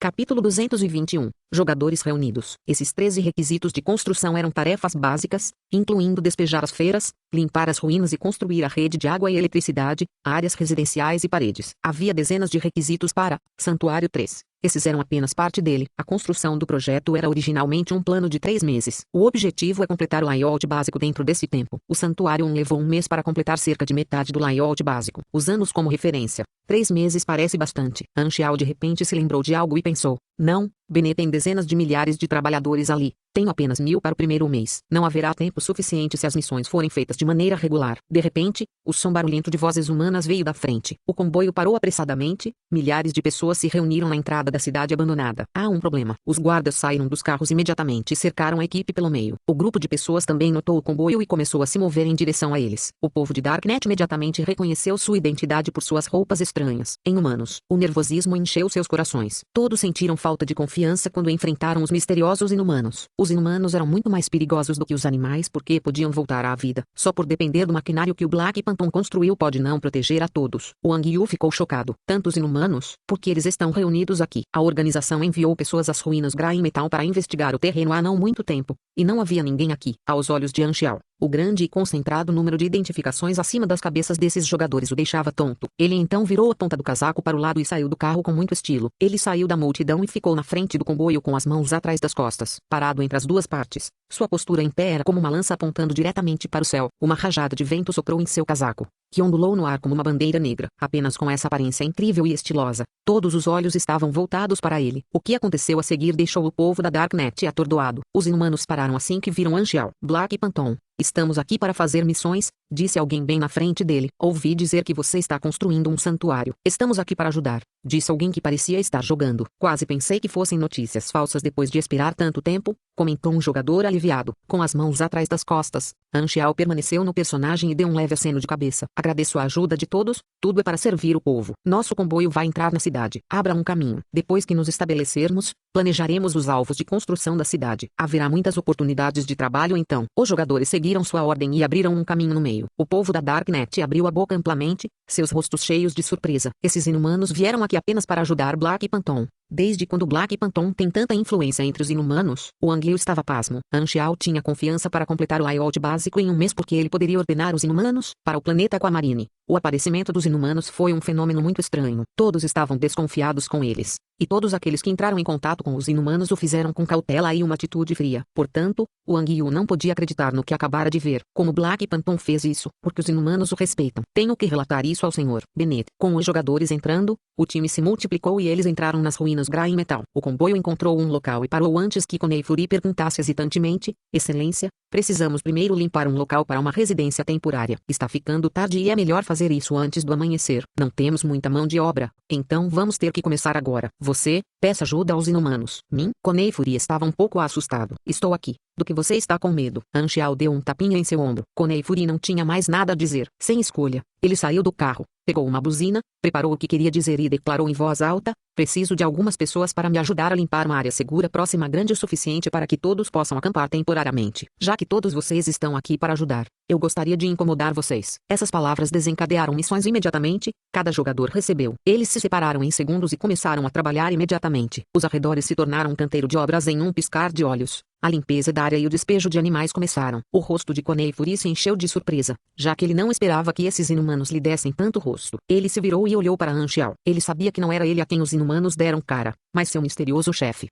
Capítulo 221. Jogadores reunidos. Esses 13 requisitos de construção eram tarefas básicas, incluindo despejar as feiras, limpar as ruínas e construir a rede de água e eletricidade, áreas residenciais e paredes. Havia dezenas de requisitos para Santuário 3. Esses eram apenas parte dele. A construção do projeto era originalmente um plano de 3 meses. O objetivo é completar o layout básico dentro desse tempo. O Santuário 1 levou um mês para completar cerca de metade do layout básico. Usando-os como referência, 3 meses parece bastante. Anxial de repente se lembrou de algo e pensou: não, Benet tem dezenas de milhares de trabalhadores ali. Tenho apenas 1000 para o primeiro mês. Não haverá tempo suficiente se as missões forem feitas de maneira regular. De repente, o som barulhento de vozes humanas veio da frente. O comboio parou apressadamente. Milhares de pessoas se reuniram na entrada da cidade abandonada. Há um problema. Os guardas saíram dos carros imediatamente e cercaram a equipe pelo meio. O grupo de pessoas também notou o comboio e começou a se mover em direção a eles. O povo de Darknet imediatamente reconheceu sua identidade por suas roupas estranhas. Em humanos, o nervosismo encheu seus corações. Todos sentiram falta de confiança quando enfrentaram os misteriosos inumanos. Os inumanos eram muito mais perigosos do que os animais porque podiam voltar à vida. Só por depender do maquinário que o Black Phantom construiu pode não proteger a todos. O Wang Yu ficou chocado. Tantos inumanos? Por que eles estão reunidos aqui? A organização enviou pessoas às ruínas Grey Metal para investigar o terreno há não muito tempo. E não havia ninguém aqui. Aos olhos de Anxiao, o grande e concentrado número de identificações acima das cabeças desses jogadores o deixava tonto. Ele então virou a ponta do casaco para o lado e saiu do carro com muito estilo. Ele saiu da multidão e ficou na frente do comboio com as mãos atrás das costas, parado entre as duas partes. Sua postura em pé era como uma lança apontando diretamente para o céu. Uma rajada de vento soprou em seu casaco, que ondulou no ar como uma bandeira negra. Apenas com essa aparência incrível e estilosa, todos os olhos estavam voltados para ele. O que aconteceu a seguir deixou o povo da Darknet atordoado. Os inumanos pararam assim que viram Anxiao. Black Phantom: estamos aqui para fazer missões, disse alguém bem na frente dele. Ouvi dizer que você está construindo um santuário. Estamos aqui para ajudar, disse alguém que parecia estar jogando. Quase pensei que fossem notícias falsas depois de esperar tanto tempo, comentou um jogador aliviado. Com as mãos atrás das costas, Anxiao permaneceu no personagem e deu um leve aceno de cabeça. Agradeço a ajuda de todos, tudo é para servir o povo. Nosso comboio vai entrar na cidade. Abra um caminho. Depois que nos estabelecermos, planejaremos os alvos de construção da cidade. Haverá muitas oportunidades de trabalho então. Os jogadores seguiram sua ordem e abriram um caminho no meio. O povo da Darknet abriu a boca amplamente, seus rostos cheios de surpresa. Esses inumanos vieram aqui apenas para ajudar Black Phantom. Desde quando Black Phantom tem tanta influência entre os inumanos? O Wang Yu estava pasmo. Anxiao tinha confiança para completar o layout básico em um mês porque ele poderia ordenar os inumanos para o planeta Aquamarine. O aparecimento dos inumanos foi um fenômeno muito estranho. Todos estavam desconfiados com eles. E todos aqueles que entraram em contato com os inumanos o fizeram com cautela e uma atitude fria. Portanto, o Wang Yu não podia acreditar no que acabara de ver. Como Black Phantom fez isso? Porque os inumanos o respeitam. Tenho que relatar isso ao Sr. Benet. Com os jogadores entrando, o time se multiplicou e eles entraram nas ruínas Grey Metal. O comboio encontrou um local e parou antes que Konei Furi perguntasse hesitantemente: Excelência, precisamos primeiro limpar um local para uma residência temporária. Está ficando tarde e é melhor fazer isso antes do amanhecer. Não temos muita mão de obra, então vamos ter que começar agora. Você, peça ajuda aos inumanos. Mim? Konei Furi estava um pouco assustado. Estou aqui. Do que você está com medo? Anxiao deu um tapinha em seu ombro. Konei Furi não tinha mais nada a dizer. Sem escolha, ele saiu do carro, pegou uma buzina, preparou o que queria dizer e declarou em voz alta: preciso de algumas pessoas para me ajudar a limpar uma área segura próxima grande o suficiente para que todos possam acampar temporariamente. Já que todos vocês estão aqui para ajudar, eu gostaria de incomodar vocês. Essas palavras desencadearam missões imediatamente. Cada jogador recebeu. Eles se separaram em segundos e começaram a trabalhar imediatamente. Os arredores se tornaram um canteiro de obras em um piscar de olhos. A limpeza da área e o despejo de animais começaram. O rosto de Konei Furi se encheu de surpresa, já que ele não esperava que esses inumanos lhe dessem tanto rosto. Ele se virou e olhou para Anxiao. Ele sabia que não era ele a quem os inumanos deram cara, mas seu misterioso chefe.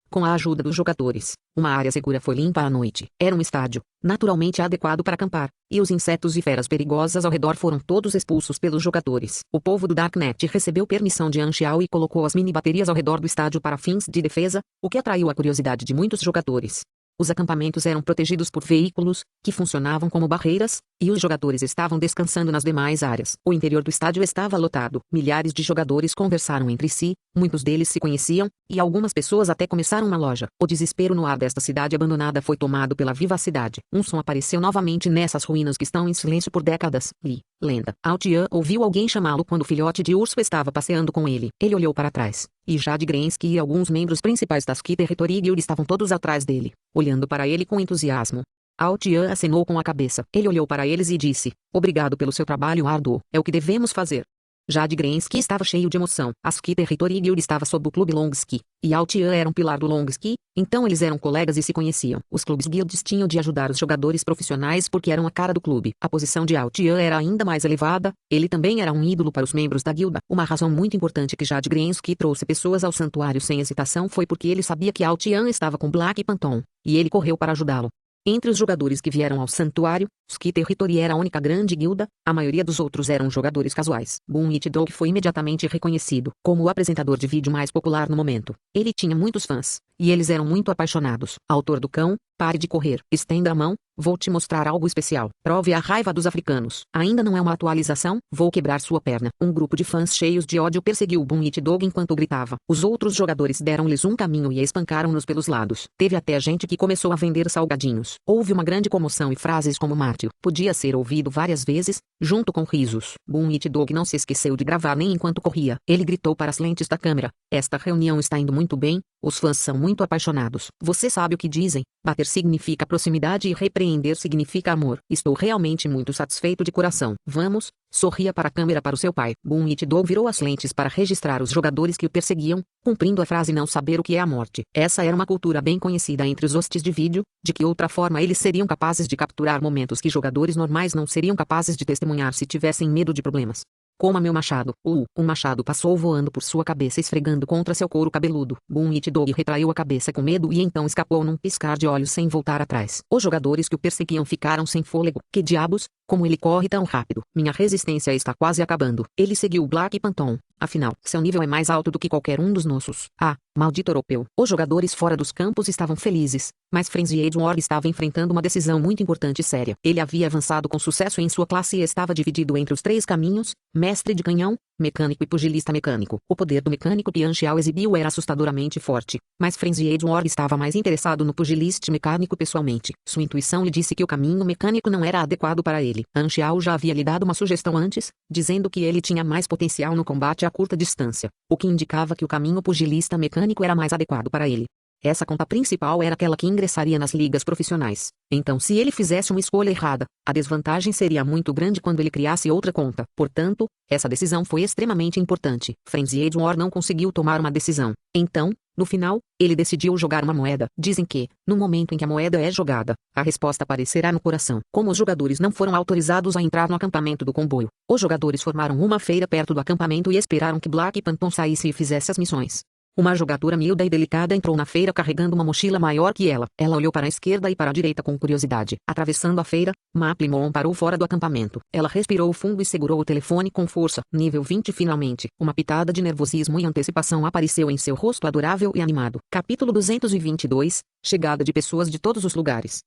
Com a ajuda dos jogadores, uma área segura foi limpa à noite. Era um estádio, naturalmente adequado para acampar, e os insetos e feras perigosas ao redor foram todos expulsos pelos jogadores. O povo do Darknet recebeu permissão de Anxiao e colocou as mini-baterias ao redor do estádio para fins de defesa, o que atraiu a curiosidade de muitos jogadores. Os acampamentos eram protegidos por veículos, que funcionavam como barreiras, e os jogadores estavam descansando nas demais áreas. O interior do estádio estava lotado. Milhares de jogadores conversaram entre si, muitos deles se conheciam, e algumas pessoas até começaram uma loja. O desespero no ar desta cidade abandonada foi tomado pela vivacidade. Um som apareceu novamente nessas ruínas que estão em silêncio por décadas. Lenda. Altian ouviu alguém chamá-lo quando o filhote de urso estava passeando com ele. Ele olhou para trás, e Jade Grensky e alguns membros principais das Ki Territory Guild estavam todos atrás dele, olhando para ele com entusiasmo. Altian acenou com a cabeça. Ele olhou para eles e disse: obrigado pelo seu trabalho árduo. É o que devemos fazer. Jade Grensky estava cheio de emoção. A Ski Territory Guild estava sob o Clube Longski, e Altian era um pilar do Longski, então eles eram colegas e se conheciam. Os clubes guilds tinham de ajudar os jogadores profissionais porque eram a cara do clube. A posição de Altian era ainda mais elevada, ele também era um ídolo para os membros da guilda. Uma razão muito importante que Jade Grensky trouxe pessoas ao santuário sem hesitação foi porque ele sabia que Altian estava com Black Phantom, e ele correu para ajudá-lo. Entre os jogadores que vieram ao santuário, Ski Territory era a única grande guilda, a maioria dos outros eram jogadores casuais. Boom It Dog foi imediatamente reconhecido como o apresentador de vídeo mais popular no momento. Ele tinha muitos fãs, e eles eram muito apaixonados. Autor do cão, pare de correr, estenda a mão, vou te mostrar algo especial. Prove a raiva dos africanos. Ainda não é uma atualização, vou quebrar sua perna. Um grupo de fãs cheios de ódio perseguiu Boom It Dog enquanto gritava. Os outros jogadores deram-lhes um caminho e espancaram-nos pelos lados. Teve até gente que começou a vender salgadinhos. Houve uma grande comoção e frases como mártir podia ser ouvido várias vezes, junto com risos. Boom It Dog não se esqueceu de gravar nem enquanto corria. Ele gritou para as lentes da câmera. Esta reunião está indo muito bem, os fãs são muito apaixonados. Você sabe o que dizem? Bater significa proximidade e repreender significa amor. Estou realmente muito satisfeito de coração. Vamos, sorria para a câmera para o seu pai. Boom It Dog virou as lentes para registrar os jogadores que o perseguiam, cumprindo a frase não saber o que é a morte. Essa era uma cultura bem conhecida entre os hosts de vídeo, de que outra forma eles seriam capazes de capturar momentos que jogadores normais não seriam capazes de testemunhar se tivessem medo de problemas. Coma meu machado. Um machado passou voando por sua cabeça esfregando contra seu couro cabeludo. Boom It Dog retraiu a cabeça com medo e então escapou num piscar de olhos sem voltar atrás. Os jogadores que o perseguiam ficaram sem fôlego. Que diabos? Como ele corre tão rápido? Minha resistência está quase acabando. Ele seguiu o Black Phantom. Afinal, seu nível é mais alto do que qualquer um dos nossos. Ah, maldito europeu. Os jogadores fora dos campos estavam felizes, mas Frenzied War estava enfrentando uma decisão muito importante e séria. Ele havia avançado com sucesso em sua classe e estava dividido entre os 3 caminhos, mestre de canhão, mecânico e pugilista mecânico. O poder do mecânico que Anxiao exibiu era assustadoramente forte, mas Frenzied War estava mais interessado no pugilista mecânico pessoalmente. Sua intuição lhe disse que o caminho mecânico não era adequado para ele. Anxiao já havia lhe dado uma sugestão antes, dizendo que ele tinha mais potencial no combate a curta distância, o que indicava que o caminho pugilista mecânico era mais adequado para ele. Essa conta principal era aquela que ingressaria nas ligas profissionais. Então, se ele fizesse uma escolha errada, a desvantagem seria muito grande quando ele criasse outra conta. Portanto, essa decisão foi extremamente importante. Frenzied War não conseguiu tomar uma decisão. Então, no final, ele decidiu jogar uma moeda. Dizem que, no momento em que a moeda é jogada, a resposta aparecerá no coração. Como os jogadores não foram autorizados a entrar no acampamento do comboio, os jogadores formaram uma feira perto do acampamento e esperaram que Black Phantom saísse e fizesse as missões. Uma jogadora miúda e delicada entrou na feira carregando uma mochila maior que ela. Ela olhou para a esquerda e para a direita com curiosidade. Atravessando a feira, Maplimon parou fora do acampamento. Ela respirou fundo e segurou o telefone com força. Nível 20 finalmente. Uma pitada de nervosismo e antecipação apareceu em seu rosto adorável e animado. Capítulo 222. Chegada de pessoas de todos os lugares.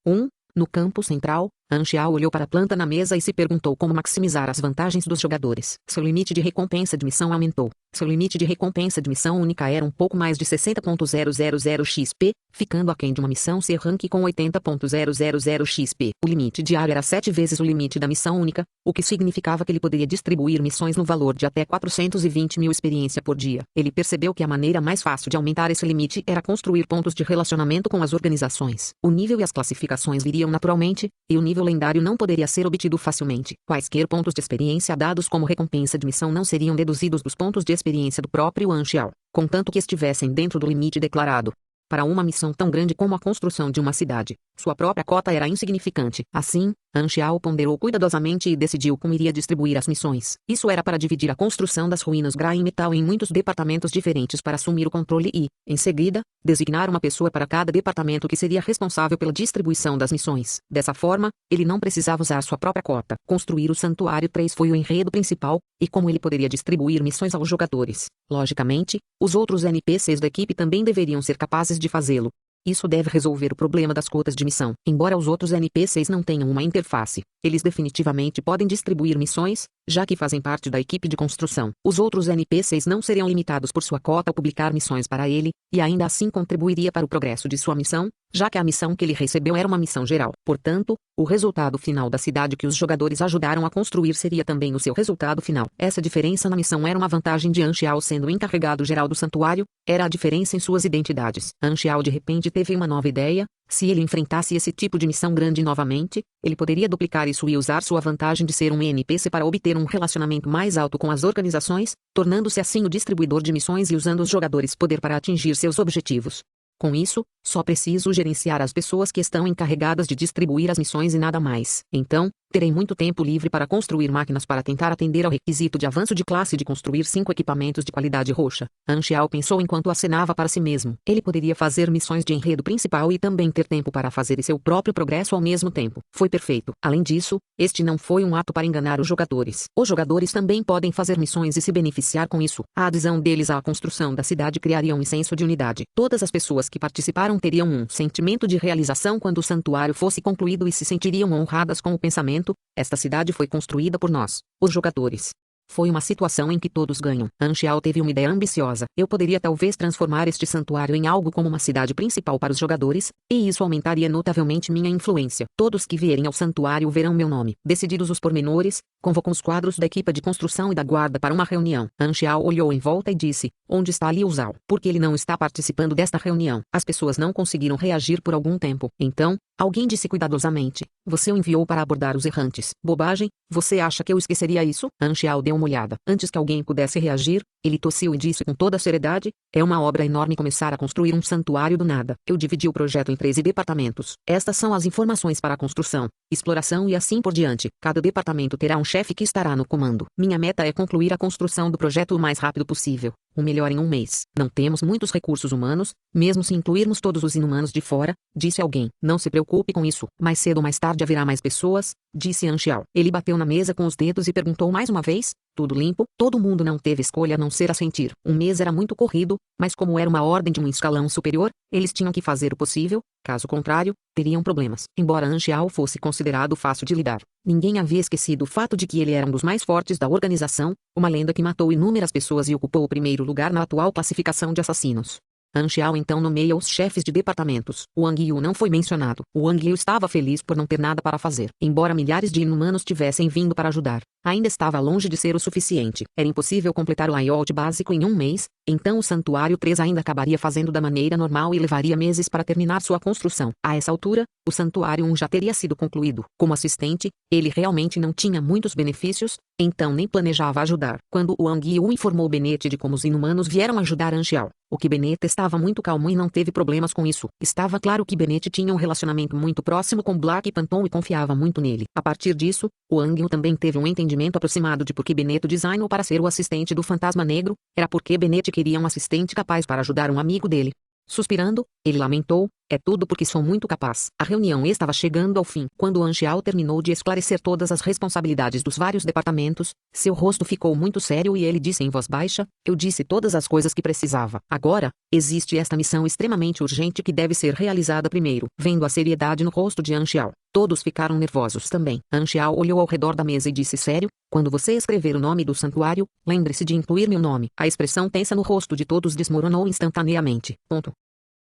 No campo central, Anxiao olhou para a planta na mesa e se perguntou como maximizar as vantagens dos jogadores. Seu limite de recompensa de missão aumentou. Seu limite de recompensa de missão única era um pouco mais de 60.000 XP, ficando aquém de uma missão C rank com 80.000 XP. O limite diário era 7 vezes o limite da missão única, o que significava que ele poderia distribuir missões no valor de até 420 mil experiência por dia. Ele percebeu que a maneira mais fácil de aumentar esse limite era construir pontos de relacionamento com as organizações. O nível e as classificações viriam naturalmente, e o nível lendário não poderia ser obtido facilmente. Quaisquer pontos de experiência dados como recompensa de missão não seriam deduzidos dos pontos de experiência do próprio Anxiao, contanto que estivessem dentro do limite declarado. Para uma missão tão grande como a construção de uma cidade, sua própria cota era insignificante. Assim, Anxiao ponderou cuidadosamente e decidiu como iria distribuir as missões. Isso era para dividir a construção das ruínas Grain Metal em muitos departamentos diferentes para assumir o controle e, em seguida, designar uma pessoa para cada departamento que seria responsável pela distribuição das missões. Dessa forma, ele não precisava usar sua própria cota. Construir o Santuário 3 foi o enredo principal, e como ele poderia distribuir missões aos jogadores. Logicamente, os outros NPCs da equipe também deveriam ser capazes de fazê-lo. Isso deve resolver o problema das cotas de missão. Embora os outros NPCs não tenham uma interface, eles definitivamente podem distribuir missões, já que fazem parte da equipe de construção. Os outros NPCs não seriam limitados por sua cota ao publicar missões para ele, e ainda assim contribuiria para o progresso de sua missão, já que a missão que ele recebeu era uma missão geral. Portanto, o resultado final da cidade que os jogadores ajudaram a construir seria também o seu resultado final. Essa diferença na missão era uma vantagem de Anxiao sendo o encarregado geral do santuário, era a diferença em suas identidades. Anxiao de repente teve uma nova ideia, Se ele enfrentasse esse tipo de missão grande novamente, ele poderia duplicar isso e usar sua vantagem de ser um NPC para obter um relacionamento mais alto com as organizações, tornando-se assim o distribuidor de missões e usando os jogadores poder para atingir seus objetivos. Com isso, só preciso gerenciar as pessoas que estão encarregadas de distribuir as missões e nada mais. Então, terei muito tempo livre para construir máquinas para tentar atender ao requisito de avanço de classe de construir 5 equipamentos de qualidade roxa. Han Xiao pensou enquanto acenava para si mesmo. Ele poderia fazer missões de enredo principal e também ter tempo para fazer seu próprio progresso ao mesmo tempo. Foi perfeito. Além disso, este não foi um ato para enganar os jogadores. Os jogadores também podem fazer missões e se beneficiar com isso. A adesão deles à construção da cidade criaria um senso de unidade. Todas as pessoas que participaram teriam um sentimento de realização quando o santuário fosse concluído e se sentiriam honradas com o pensamento: esta cidade foi construída por nós, os jogadores. Foi uma situação em que todos ganham. Han Xiao teve uma ideia ambiciosa. Eu poderia talvez transformar este santuário em algo como uma cidade principal para os jogadores, e isso aumentaria notavelmente minha influência. Todos que vierem ao santuário verão meu nome. Decididos os pormenores, convocou os quadros da equipa de construção e da guarda para uma reunião. Han Xiao olhou em volta e disse: onde está Liu Zhao? Por que ele não está participando desta reunião? As pessoas não conseguiram reagir por algum tempo. Então, alguém disse cuidadosamente: você o enviou para abordar os errantes. Bobagem, você acha que eu esqueceria isso? Han Xiao deu uma olhada. Antes que alguém pudesse reagir, ele tossiu e disse com toda a seriedade: é uma obra enorme começar a construir um santuário do nada. Eu dividi o projeto em 13 departamentos. Estas são as informações para a construção, exploração e assim por diante. Cada departamento terá um chefe que estará no comando. Minha meta é concluir a construção do projeto o mais rápido possível. O melhor em um mês. Não temos muitos recursos humanos, mesmo se incluirmos todos os inumanos de fora, disse alguém. Não se preocupe com isso. Mais cedo ou mais tarde haverá mais pessoas, disse Han Xiao. Ele bateu na mesa com os dedos e perguntou mais uma vez: tudo limpo? Todo mundo não teve escolha a não ser assentir. Um mês era muito corrido, mas como era uma ordem de um escalão superior, eles tinham que fazer o possível, caso contrário, teriam problemas. Embora Han Xiao fosse considerado fácil de lidar, ninguém havia esquecido o fato de que ele era um dos mais fortes da organização, uma lenda que matou inúmeras pessoas e ocupou o primeiro lugar na atual classificação de assassinos. Han Xiao então nomeia os chefes de departamentos. Wang Yu não foi mencionado. Wang Yu estava feliz por não ter nada para fazer. Embora milhares de inumanos tivessem vindo para ajudar, ainda estava longe de ser o suficiente. Era impossível completar o layout básico em um mês, então o Santuário 3 ainda acabaria fazendo da maneira normal e levaria meses para terminar sua construção. A essa altura, o Santuário 1 já teria sido concluído. Como assistente, ele realmente não tinha muitos benefícios, então nem planejava ajudar. Quando Wang Yu informou Bennett de como os inumanos vieram ajudar Han Xiao, o que Bennett estava muito calmo e não teve problemas com isso. Estava claro que Bennett tinha um relacionamento muito próximo com Black Phantom e confiava muito nele. A partir disso, Wang Yu também teve um entendimento aproximado de por que Bennett o designou para ser o assistente do Fantasma Negro. Era porque Bennett queria um assistente capaz para ajudar um amigo dele. Suspirando, ele lamentou: é tudo porque sou muito capaz. A reunião estava chegando ao fim. Quando Han Xiao terminou de esclarecer todas as responsabilidades dos vários departamentos, seu rosto ficou muito sério e ele disse em voz baixa: eu disse todas as coisas que precisava. Agora, existe esta missão extremamente urgente que deve ser realizada primeiro. Vendo a seriedade no rosto de Han Xiao, todos ficaram nervosos também. Han Xiao olhou ao redor da mesa e disse sério: quando você escrever o nome do santuário, lembre-se de incluir meu nome. A expressão tensa no rosto de todos desmoronou instantaneamente.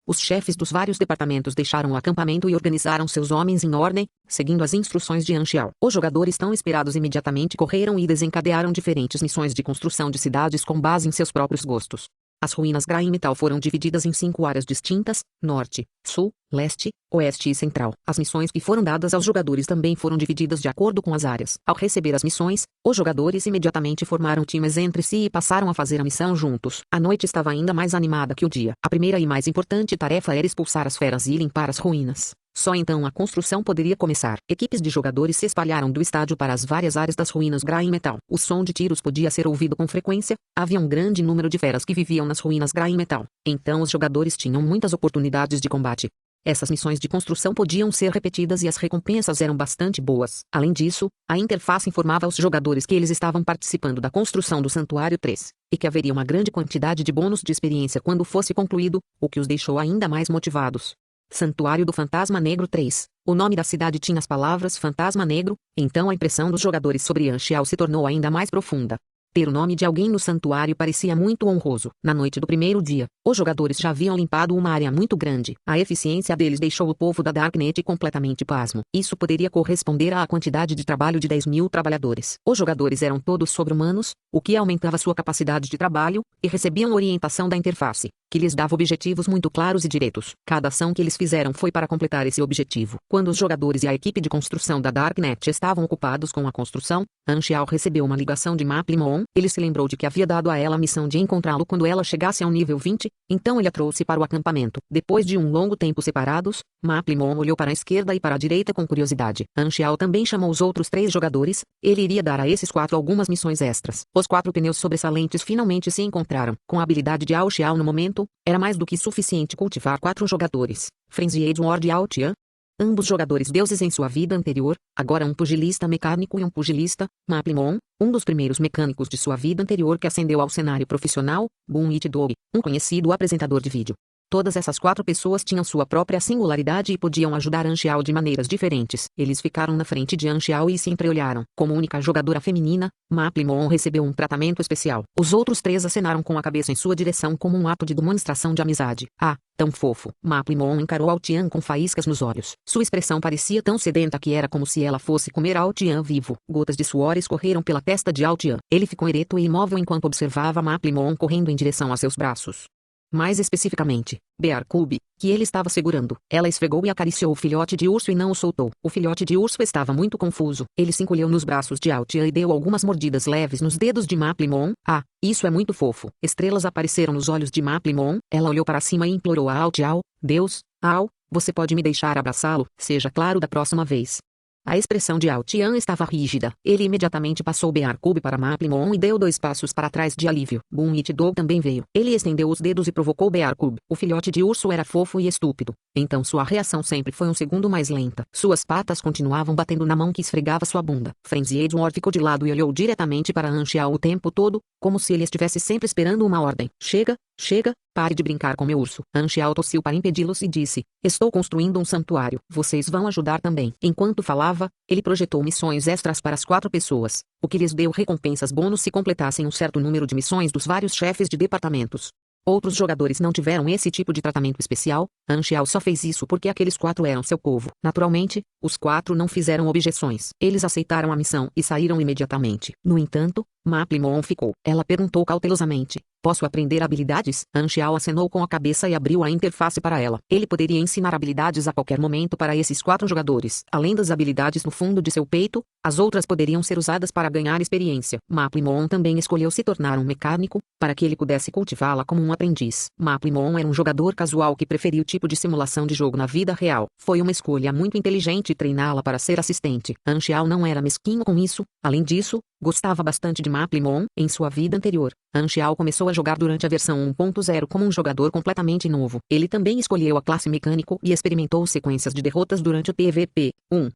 Os chefes dos vários departamentos deixaram o acampamento e organizaram seus homens em ordem, seguindo as instruções de Han Xiao. Os jogadores tão esperados imediatamente correram e desencadearam diferentes missões de construção de cidades com base em seus próprios gostos. As ruínas Grain Metal foram divididas em 5 áreas distintas: Norte, Sul, Leste, Oeste e Central. As missões que foram dadas aos jogadores também foram divididas de acordo com as áreas. Ao receber as missões, os jogadores imediatamente formaram times entre si e passaram a fazer a missão juntos. A noite estava ainda mais animada que o dia. A primeira e mais importante tarefa era expulsar as feras e limpar as ruínas. Só então a construção poderia começar. Equipes de jogadores se espalharam do estádio para as várias áreas das ruínas Grain Metal. O som de tiros podia ser ouvido com frequência. Havia um grande número de feras que viviam nas ruínas Grain Metal. Então os jogadores tinham muitas oportunidades de combate. Essas missões de construção podiam ser repetidas e as recompensas eram bastante boas. Além disso, a interface informava aos jogadores que eles estavam participando da construção do Santuário 3, e que haveria uma grande quantidade de bônus de experiência quando fosse concluído, o que os deixou ainda mais motivados. Santuário do Fantasma Negro 3. O nome da cidade tinha as palavras Fantasma Negro, então a impressão dos jogadores sobre Han Xiao se tornou ainda mais profunda. Ter o nome de alguém no santuário parecia muito honroso. Na noite do primeiro dia, os jogadores já haviam limpado uma área muito grande. A eficiência deles deixou o povo da Darknet completamente pasmo. Isso poderia corresponder à quantidade de trabalho de 10.000 trabalhadores. Os jogadores eram todos sobre-humanos, o que aumentava sua capacidade de trabalho, e recebiam orientação da interface, que lhes dava objetivos muito claros e diretos. Cada ação que eles fizeram foi para completar esse objetivo. Quando os jogadores e a equipe de construção da Darknet estavam ocupados com a construção, Anxiao recebeu uma ligação de Maplimon. Ele se lembrou de que havia dado a ela a missão de encontrá-lo quando ela chegasse ao nível 20, então ele a trouxe para o acampamento. Depois de um longo tempo separados, Maplimon olhou para a esquerda e para a direita com curiosidade. Anxiao também chamou os outros 3 jogadores. Ele iria dar a esses 4 algumas missões extras. Os 4 pneus sobressalentes finalmente se encontraram. Com a habilidade de Ao no momento, era mais do que suficiente cultivar 4 jogadores. Frenzy Edward e Ao Tian. Ambos jogadores deuses em sua vida anterior, agora um pugilista mecânico e um pugilista, Maplimon, um dos primeiros mecânicos de sua vida anterior que ascendeu ao cenário profissional, Boon It-Dog, um conhecido apresentador de vídeo. Todas essas 4 pessoas tinham sua própria singularidade e podiam ajudar Anxiao de maneiras diferentes. Eles ficaram na frente de Anxiao e se entreolharam. Como única jogadora feminina, Maplimon recebeu um tratamento especial. Os outros 3 acenaram com a cabeça em sua direção como um ato de demonstração de amizade. Ah, tão fofo. Maplimon encarou Ao Tian com faíscas nos olhos. Sua expressão parecia tão sedenta que era como se ela fosse comer Ao Tian vivo. Gotas de suor escorreram pela testa de Ao Tian. Ele ficou ereto e imóvel enquanto observava Maplimon correndo em direção a seus braços. Mais especificamente, Bearcube, que ele estava segurando. Ela esfregou e acariciou o filhote de urso e não o soltou. O filhote de urso estava muito confuso. Ele se encolheu nos braços de Ao Tian e deu algumas mordidas leves nos dedos de Maplimon. Ah, isso é muito fofo. Estrelas apareceram nos olhos de Maplimon. Ela olhou para cima e implorou a Ao Tian: Deus, Ao, você pode me deixar abraçá-lo, seja claro da próxima vez. A expressão de Ao Tian estava rígida. Ele imediatamente passou Bearcube para Maplimon e deu 2 passos para trás de alívio. Boon It-Dog também veio. Ele estendeu os dedos e provocou Bearcube. O filhote de urso era fofo e estúpido. Então sua reação sempre foi um segundo mais lenta. Suas patas continuavam batendo na mão que esfregava sua bunda. Frenzy Edward ficou de lado e olhou diretamente para Anxiao o tempo todo, como se ele estivesse sempre esperando uma ordem. Chega, chega, pare de brincar com meu urso. Anxiao tossiu para impedi-los e disse: Estou construindo um santuário. Vocês vão ajudar também. Enquanto falava, ele projetou missões extras para as 4 pessoas, o que lhes deu recompensas bônus se completassem um certo número de missões dos vários chefes de departamentos. Outros jogadores não tiveram esse tipo de tratamento especial. Anxiao só fez isso porque aqueles 4 eram seu povo. Naturalmente, os 4 não fizeram objeções. Eles aceitaram a missão e saíram imediatamente. No entanto, Maplimon ficou. Ela perguntou cautelosamente: Posso aprender habilidades? Anxiao acenou com a cabeça e abriu a interface para ela. Ele poderia ensinar habilidades a qualquer momento para esses 4 jogadores. Além das habilidades no fundo de seu peito, as outras poderiam ser usadas para ganhar experiência. Maplimon também escolheu se tornar um mecânico, para que ele pudesse cultivá-la como um aprendiz. Maplimon era um jogador casual que preferia o tipo de simulação de jogo na vida real. Foi uma escolha muito inteligente treiná-la para ser assistente. Anxiao não era mesquinho com isso. Além disso, gostava bastante de Maplimon. Em sua vida anterior, Anxiao começou a jogar durante a versão 1.0 como um jogador completamente novo. Ele também escolheu a classe mecânico e experimentou sequências de derrotas durante o PVP.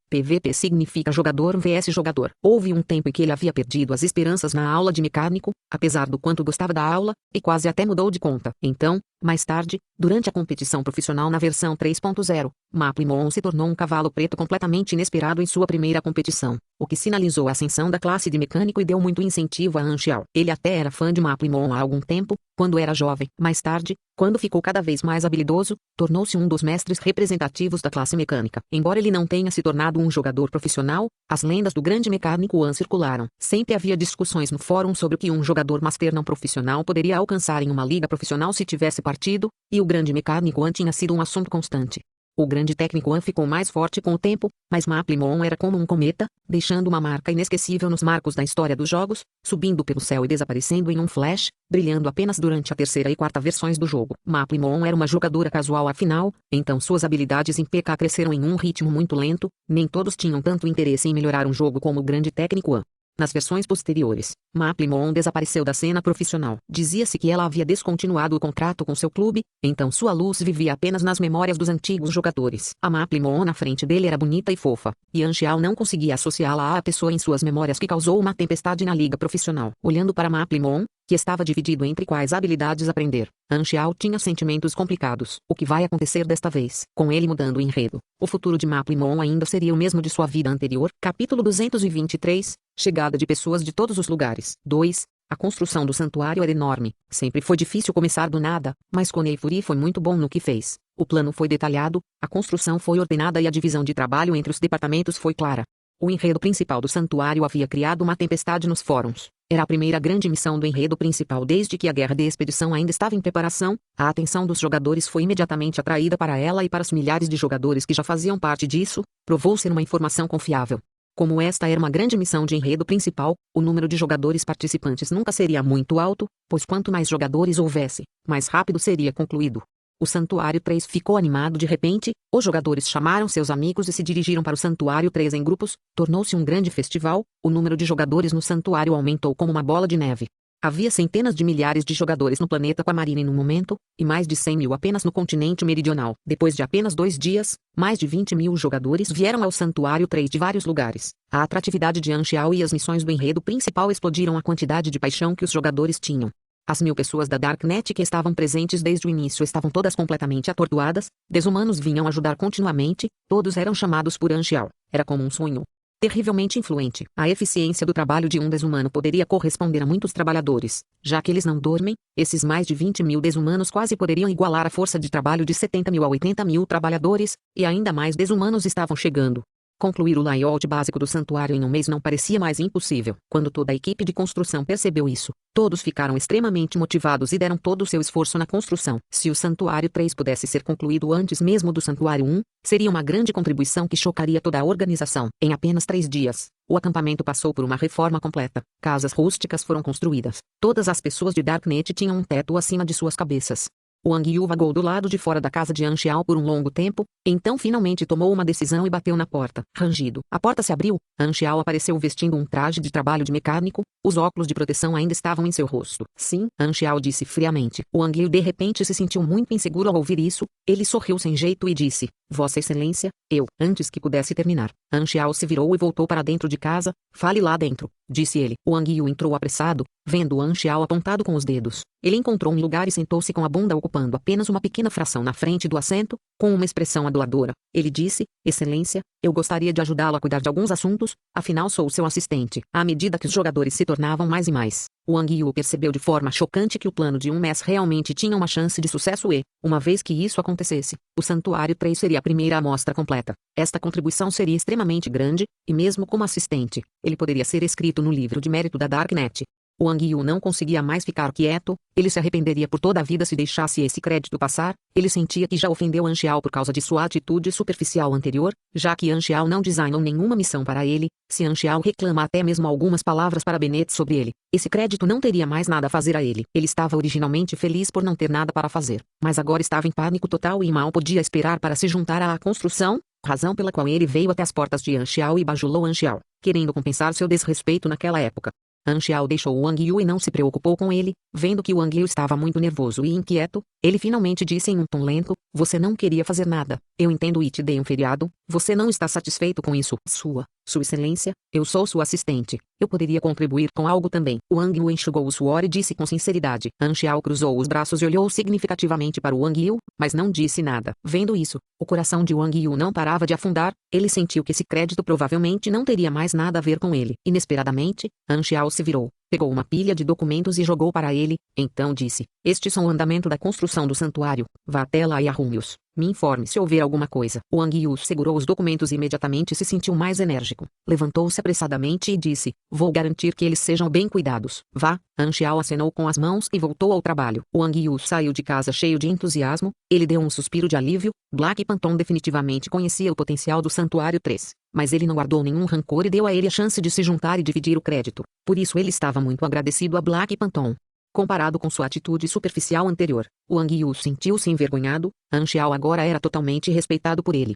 PVP significa jogador vs jogador. Houve um tempo em que ele havia perdido as esperanças na aula de mecânico, apesar do quanto gostava da aula, e quase até mudou de conta. Então, mais tarde, durante a competição profissional na versão 3.0, Maplimon se tornou um cavalo preto completamente inesperado em sua primeira competição, o que sinalizou a ascensão da classe de mecânico e deu muito incentivo a Anxiao. Ele até era fã de Maplimon há algum tempo, quando era jovem. Mais tarde, quando ficou cada vez mais habilidoso, tornou-se um dos mestres representativos da classe mecânica. Embora ele não tenha se tornado um jogador profissional, as lendas do grande mecânico An circularam. Sempre havia discussões no fórum sobre o que um jogador master não profissional poderia alcançar em uma liga profissional se tivesse partido, e o grande mecânico An tinha sido um assunto constante. O grande técnico An ficou mais forte com o tempo, mas Maplimon era como um cometa, deixando uma marca inesquecível nos marcos da história dos jogos, subindo pelo céu e desaparecendo em um flash, brilhando apenas durante a 3ª e 4ª versões do jogo. Maplimon era uma jogadora casual afinal, então suas habilidades em PK cresceram em um ritmo muito lento. Nem todos tinham tanto interesse em melhorar um jogo como o grande técnico An. Nas versões posteriores, Maplimon desapareceu da cena profissional. Dizia-se que ela havia descontinuado o contrato com seu clube, então sua luz vivia apenas nas memórias dos antigos jogadores. A Maplimon na frente dele era bonita e fofa, e Anxiao não conseguia associá-la à pessoa em suas memórias que causou uma tempestade na liga profissional. Olhando para Maplimon, que estava dividido entre quais habilidades aprender, Anxiao tinha sentimentos complicados. O que vai acontecer desta vez? Com ele mudando o enredo, o futuro de Maplimon ainda seria o mesmo de sua vida anterior? Capítulo 223, Chegada de pessoas de todos os lugares. 2. A construção do santuário era enorme. Sempre foi difícil começar do nada, mas Koneifuri foi muito bom no que fez. O plano foi detalhado, a construção foi ordenada e a divisão de trabalho entre os departamentos foi clara. O enredo principal do santuário havia criado uma tempestade nos fóruns. Era a primeira grande missão do enredo principal desde que a guerra de expedição ainda estava em preparação. A atenção dos jogadores foi imediatamente atraída para ela e para os milhares de jogadores que já faziam parte disso, provou ser uma informação confiável. Como esta era uma grande missão de enredo principal, o número de jogadores participantes nunca seria muito alto, pois quanto mais jogadores houvesse, mais rápido seria concluído. O Santuário 3 ficou animado de repente, os jogadores chamaram seus amigos e se dirigiram para o Santuário 3 em grupos, tornou-se um grande festival, o número de jogadores no santuário aumentou como uma bola de neve. Havia centenas de milhares de jogadores no planeta Aquamarine no momento, e mais de 100 mil apenas no continente meridional. Depois de apenas 2 dias, mais de 20 mil jogadores vieram ao Santuário 3 de vários lugares. A atratividade de Anxiao e as missões do enredo principal explodiram a quantidade de paixão que os jogadores tinham. As 1000 pessoas da Darknet que estavam presentes desde o início estavam todas completamente atordoadas, desumanos vinham ajudar continuamente, todos eram chamados por Anxiao, era como um sonho. Terrivelmente influente. A eficiência do trabalho de um desumano poderia corresponder a muitos trabalhadores. Já que eles não dormem, esses mais de 20 mil desumanos quase poderiam igualar a força de trabalho de 70 mil a 80 mil trabalhadores, e ainda mais desumanos estavam chegando. Concluir o layout básico do santuário em um mês não parecia mais impossível. Quando toda a equipe de construção percebeu isso, todos ficaram extremamente motivados e deram todo o seu esforço na construção. Se o Santuário 3 pudesse ser concluído antes mesmo do Santuário 1, seria uma grande contribuição que chocaria toda a organização. Em apenas 3 dias, o acampamento passou por uma reforma completa. Casas rústicas foram construídas. Todas as pessoas de Darknet tinham um teto acima de suas cabeças. Wang Yu vagou do lado de fora da casa de Anxiao por um longo tempo, então finalmente tomou uma decisão e bateu na porta. Rangido. A porta se abriu. Anxiao apareceu vestindo um traje de trabalho de mecânico, os óculos de proteção ainda estavam em seu rosto. Sim, Anxiao disse friamente. Wang Yu de repente se sentiu muito inseguro ao ouvir isso, ele sorriu sem jeito e disse, Vossa Excelência, antes que pudesse terminar. Anxiao se virou e voltou para dentro de casa, fale lá dentro, disse ele. Wang Yu entrou apressado, vendo Anxiao apontado com os dedos. Ele encontrou um lugar e sentou-se com a bunda ocupando apenas uma pequena fração na frente do assento, com uma expressão aduladora. Ele disse, Excelência, eu gostaria de ajudá-lo a cuidar de alguns assuntos, afinal sou seu assistente. À medida que os jogadores se tornavam mais e mais, Wang Yu percebeu de forma chocante que o plano de um mês realmente tinha uma chance de sucesso e, uma vez que isso acontecesse, o Santuário 3 seria a primeira amostra completa. Esta contribuição seria extremamente grande, e mesmo como assistente, ele poderia ser escrito no livro de mérito da Darknet. Wang Yu não conseguia mais ficar quieto, ele se arrependeria por toda a vida se deixasse esse crédito passar, ele sentia que já ofendeu Anxiao por causa de sua atitude superficial anterior, já que Anxiao não designou nenhuma missão para ele, se Anxiao reclama até mesmo algumas palavras para Bennett sobre ele, esse crédito não teria mais nada a fazer a ele. Ele estava originalmente feliz por não ter nada para fazer, mas agora estava em pânico total e mal podia esperar para se juntar à construção, razão pela qual ele veio até as portas de Anxiao e bajulou Anxiao, querendo compensar seu desrespeito naquela época. Anxiao deixou Wang Yu e não se preocupou com ele, vendo que Wang Yu estava muito nervoso e inquieto, ele finalmente disse em um tom lento, você não queria fazer nada, eu entendo e te dei um feriado, você não está satisfeito com isso, Sua Excelência, eu sou sua assistente, eu poderia contribuir com algo também. Wang Yu enxugou o suor e disse com sinceridade. Anxiao cruzou os braços e olhou significativamente para Wang Yu, mas não disse nada. Vendo isso, o coração de Wang Yu não parava de afundar, ele sentiu que esse crédito provavelmente não teria mais nada a ver com ele. Inesperadamente, Anxiao se virou, pegou uma pilha de documentos e jogou para ele, então disse, estes são o andamento da construção do santuário, vá até lá e arrume-os. Me informe se houver alguma coisa. Wang Yu segurou os documentos e imediatamente se sentiu mais enérgico. Levantou-se apressadamente e disse, vou garantir que eles sejam bem cuidados. Vá. Anxiao acenou com as mãos e voltou ao trabalho. Wang Yu saiu de casa cheio de entusiasmo, ele deu um suspiro de alívio, Black Phantom definitivamente conhecia o potencial do Santuário 3, mas ele não guardou nenhum rancor e deu a ele a chance de se juntar e dividir o crédito. Por isso ele estava muito agradecido a Black Phantom. Comparado com sua atitude superficial anterior, Wang Yu sentiu-se envergonhado, Anxiao agora era totalmente respeitado por ele.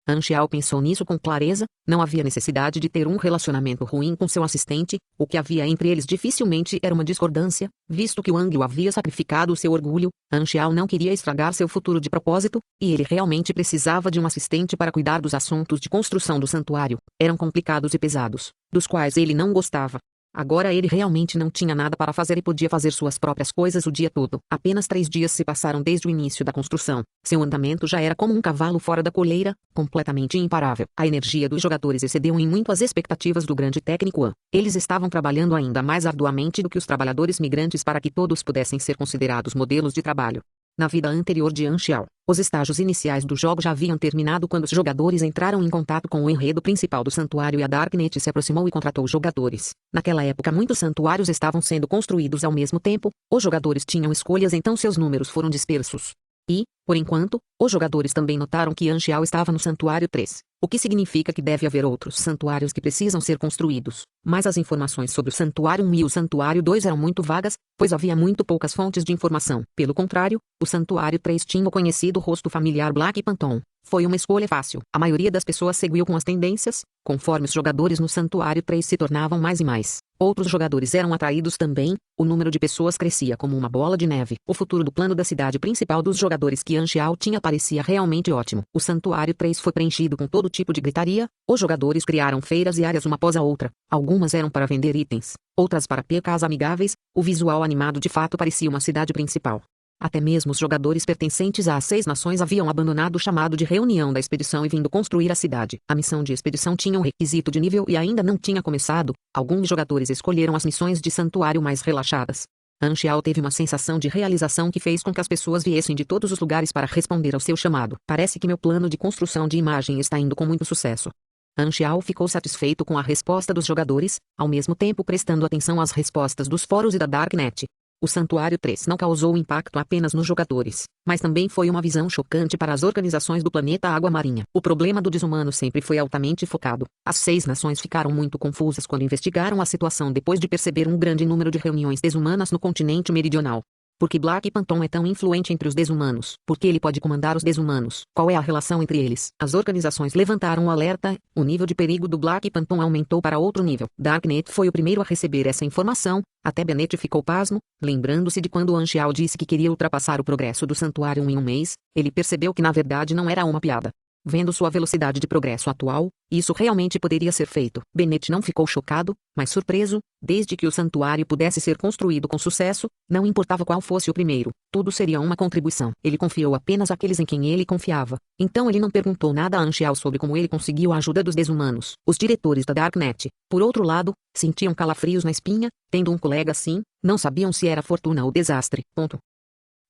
Anxiao pensou nisso com clareza, não havia necessidade de ter um relacionamento ruim com seu assistente, o que havia entre eles dificilmente era uma discordância, visto que Wang Yu havia sacrificado o seu orgulho, Anxiao não queria estragar seu futuro de propósito, e ele realmente precisava de um assistente para cuidar dos assuntos de construção do santuário, eram complicados e pesados, dos quais ele não gostava. Agora ele realmente não tinha nada para fazer e podia fazer suas próprias coisas o dia todo. Apenas 3 dias se passaram desde o início da construção. Seu andamento já era como um cavalo fora da coleira, completamente imparável. A energia dos jogadores excedeu em muito as expectativas do grande técnico An. Eles estavam trabalhando ainda mais arduamente do que os trabalhadores migrantes para que todos pudessem ser considerados modelos de trabalho. Na vida anterior de An Xiao, os estágios iniciais do jogo já haviam terminado quando os jogadores entraram em contato com o enredo principal do santuário e a Darknet se aproximou e contratou jogadores. Naquela época muitos santuários estavam sendo construídos ao mesmo tempo, os jogadores tinham escolhas então seus números foram dispersos. E, por enquanto, os jogadores também notaram que An Xiao estava no Santuário 3, o que significa que deve haver outros santuários que precisam ser construídos. Mas as informações sobre o Santuário 1 e o Santuário 2 eram muito vagas, pois havia muito poucas fontes de informação. Pelo contrário, o Santuário 3 tinha o conhecido rosto familiar Black Phantom. Foi uma escolha fácil. A maioria das pessoas seguiu com as tendências, conforme os jogadores no Santuário 3 se tornavam mais e mais. Outros jogadores eram atraídos também, o número de pessoas crescia como uma bola de neve. O futuro do plano da cidade principal dos jogadores que An Xiao tinha parecia realmente ótimo. O Santuário 3 foi preenchido com todo tipo de gritaria, os jogadores criaram feiras e áreas uma após a outra. Algumas eram para vender itens, outras para PKs amigáveis, o visual animado de fato parecia uma cidade principal. Até mesmo os jogadores pertencentes às 6 nações haviam abandonado o chamado de reunião da expedição e vindo construir a cidade. A missão de expedição tinha um requisito de nível e ainda não tinha começado. Alguns jogadores escolheram as missões de santuário mais relaxadas. An Xiao teve uma sensação de realização que fez com que as pessoas viessem de todos os lugares para responder ao seu chamado. Parece que meu plano de construção de imagem está indo com muito sucesso. An Xiao ficou satisfeito com a resposta dos jogadores, ao mesmo tempo prestando atenção às respostas dos fóruns e da Darknet. O Santuário 3 não causou impacto apenas nos jogadores, mas também foi uma visão chocante para as organizações do planeta Água Marinha. O problema do desumano sempre foi altamente focado. As 6 nações ficaram muito confusas quando investigaram a situação depois de perceber um grande número de reuniões desumanas no continente meridional. Por que Black Phantom é tão influente entre os desumanos? Por que ele pode comandar os desumanos? Qual é a relação entre eles? As organizações levantaram o alerta, o nível de perigo do Black Phantom aumentou para outro nível. Darknet foi o primeiro a receber essa informação, até Bennett ficou pasmo, lembrando-se de quando An Xiao disse que queria ultrapassar o progresso do Santuário 1 em um mês, ele percebeu que na verdade não era uma piada. Vendo sua velocidade de progresso atual, isso realmente poderia ser feito. Bennett não ficou chocado, mas surpreso, desde que o santuário pudesse ser construído com sucesso, não importava qual fosse o primeiro, tudo seria uma contribuição. Ele confiou apenas àqueles em quem ele confiava. Então ele não perguntou nada a An Xiao sobre como ele conseguiu a ajuda dos desumanos. Os diretores da Darknet, por outro lado, sentiam calafrios na espinha, tendo um colega assim, não sabiam se era fortuna ou desastre.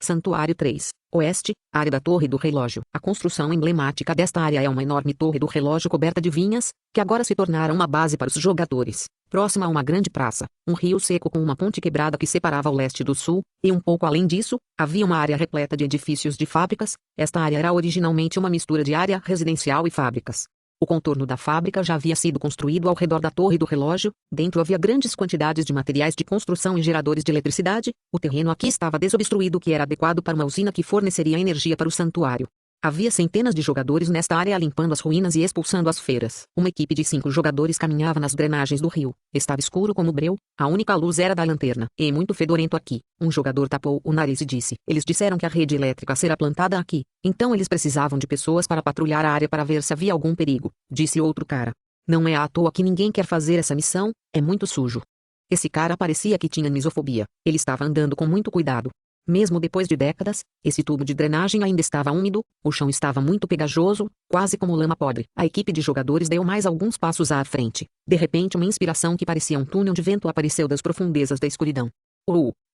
Santuário 3, Oeste, área da Torre do Relógio. A construção emblemática desta área é uma enorme torre do relógio coberta de vinhas, que agora se tornaram uma base para os jogadores. Próxima a uma grande praça, um rio seco com uma ponte quebrada que separava o leste do sul, e um pouco além disso, havia uma área repleta de edifícios de fábricas. Esta área era originalmente uma mistura de área residencial e fábricas. O contorno da fábrica já havia sido construído ao redor da torre do relógio, dentro havia grandes quantidades de materiais de construção e geradores de eletricidade, o terreno aqui estava desobstruído o que era adequado para uma usina que forneceria energia para o santuário. Havia centenas de jogadores nesta área limpando as ruínas e expulsando as feiras. Uma equipe de 5 jogadores caminhava nas drenagens do rio. Estava escuro como breu, a única luz era da lanterna. E muito fedorento aqui. Um jogador tapou o nariz e disse: eles disseram que a rede elétrica será plantada aqui. Então eles precisavam de pessoas para patrulhar a área para ver se havia algum perigo, disse outro cara. Não é à toa que ninguém quer fazer essa missão, é muito sujo. Esse cara parecia que tinha misofobia. Ele estava andando com muito cuidado. Mesmo depois de décadas, esse tubo de drenagem ainda estava úmido, o chão estava muito pegajoso, quase como lama podre. A equipe de jogadores deu mais alguns passos à frente. De repente uma inspiração que parecia um túnel de vento apareceu das profundezas da escuridão.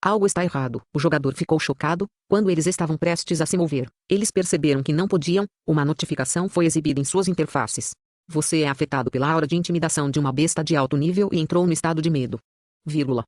Algo está errado. O jogador ficou chocado, quando eles estavam prestes a se mover. Eles perceberam que não podiam, uma notificação foi exibida em suas interfaces. Você é afetado pela aura de intimidação de uma besta de alto nível e entrou no estado de medo.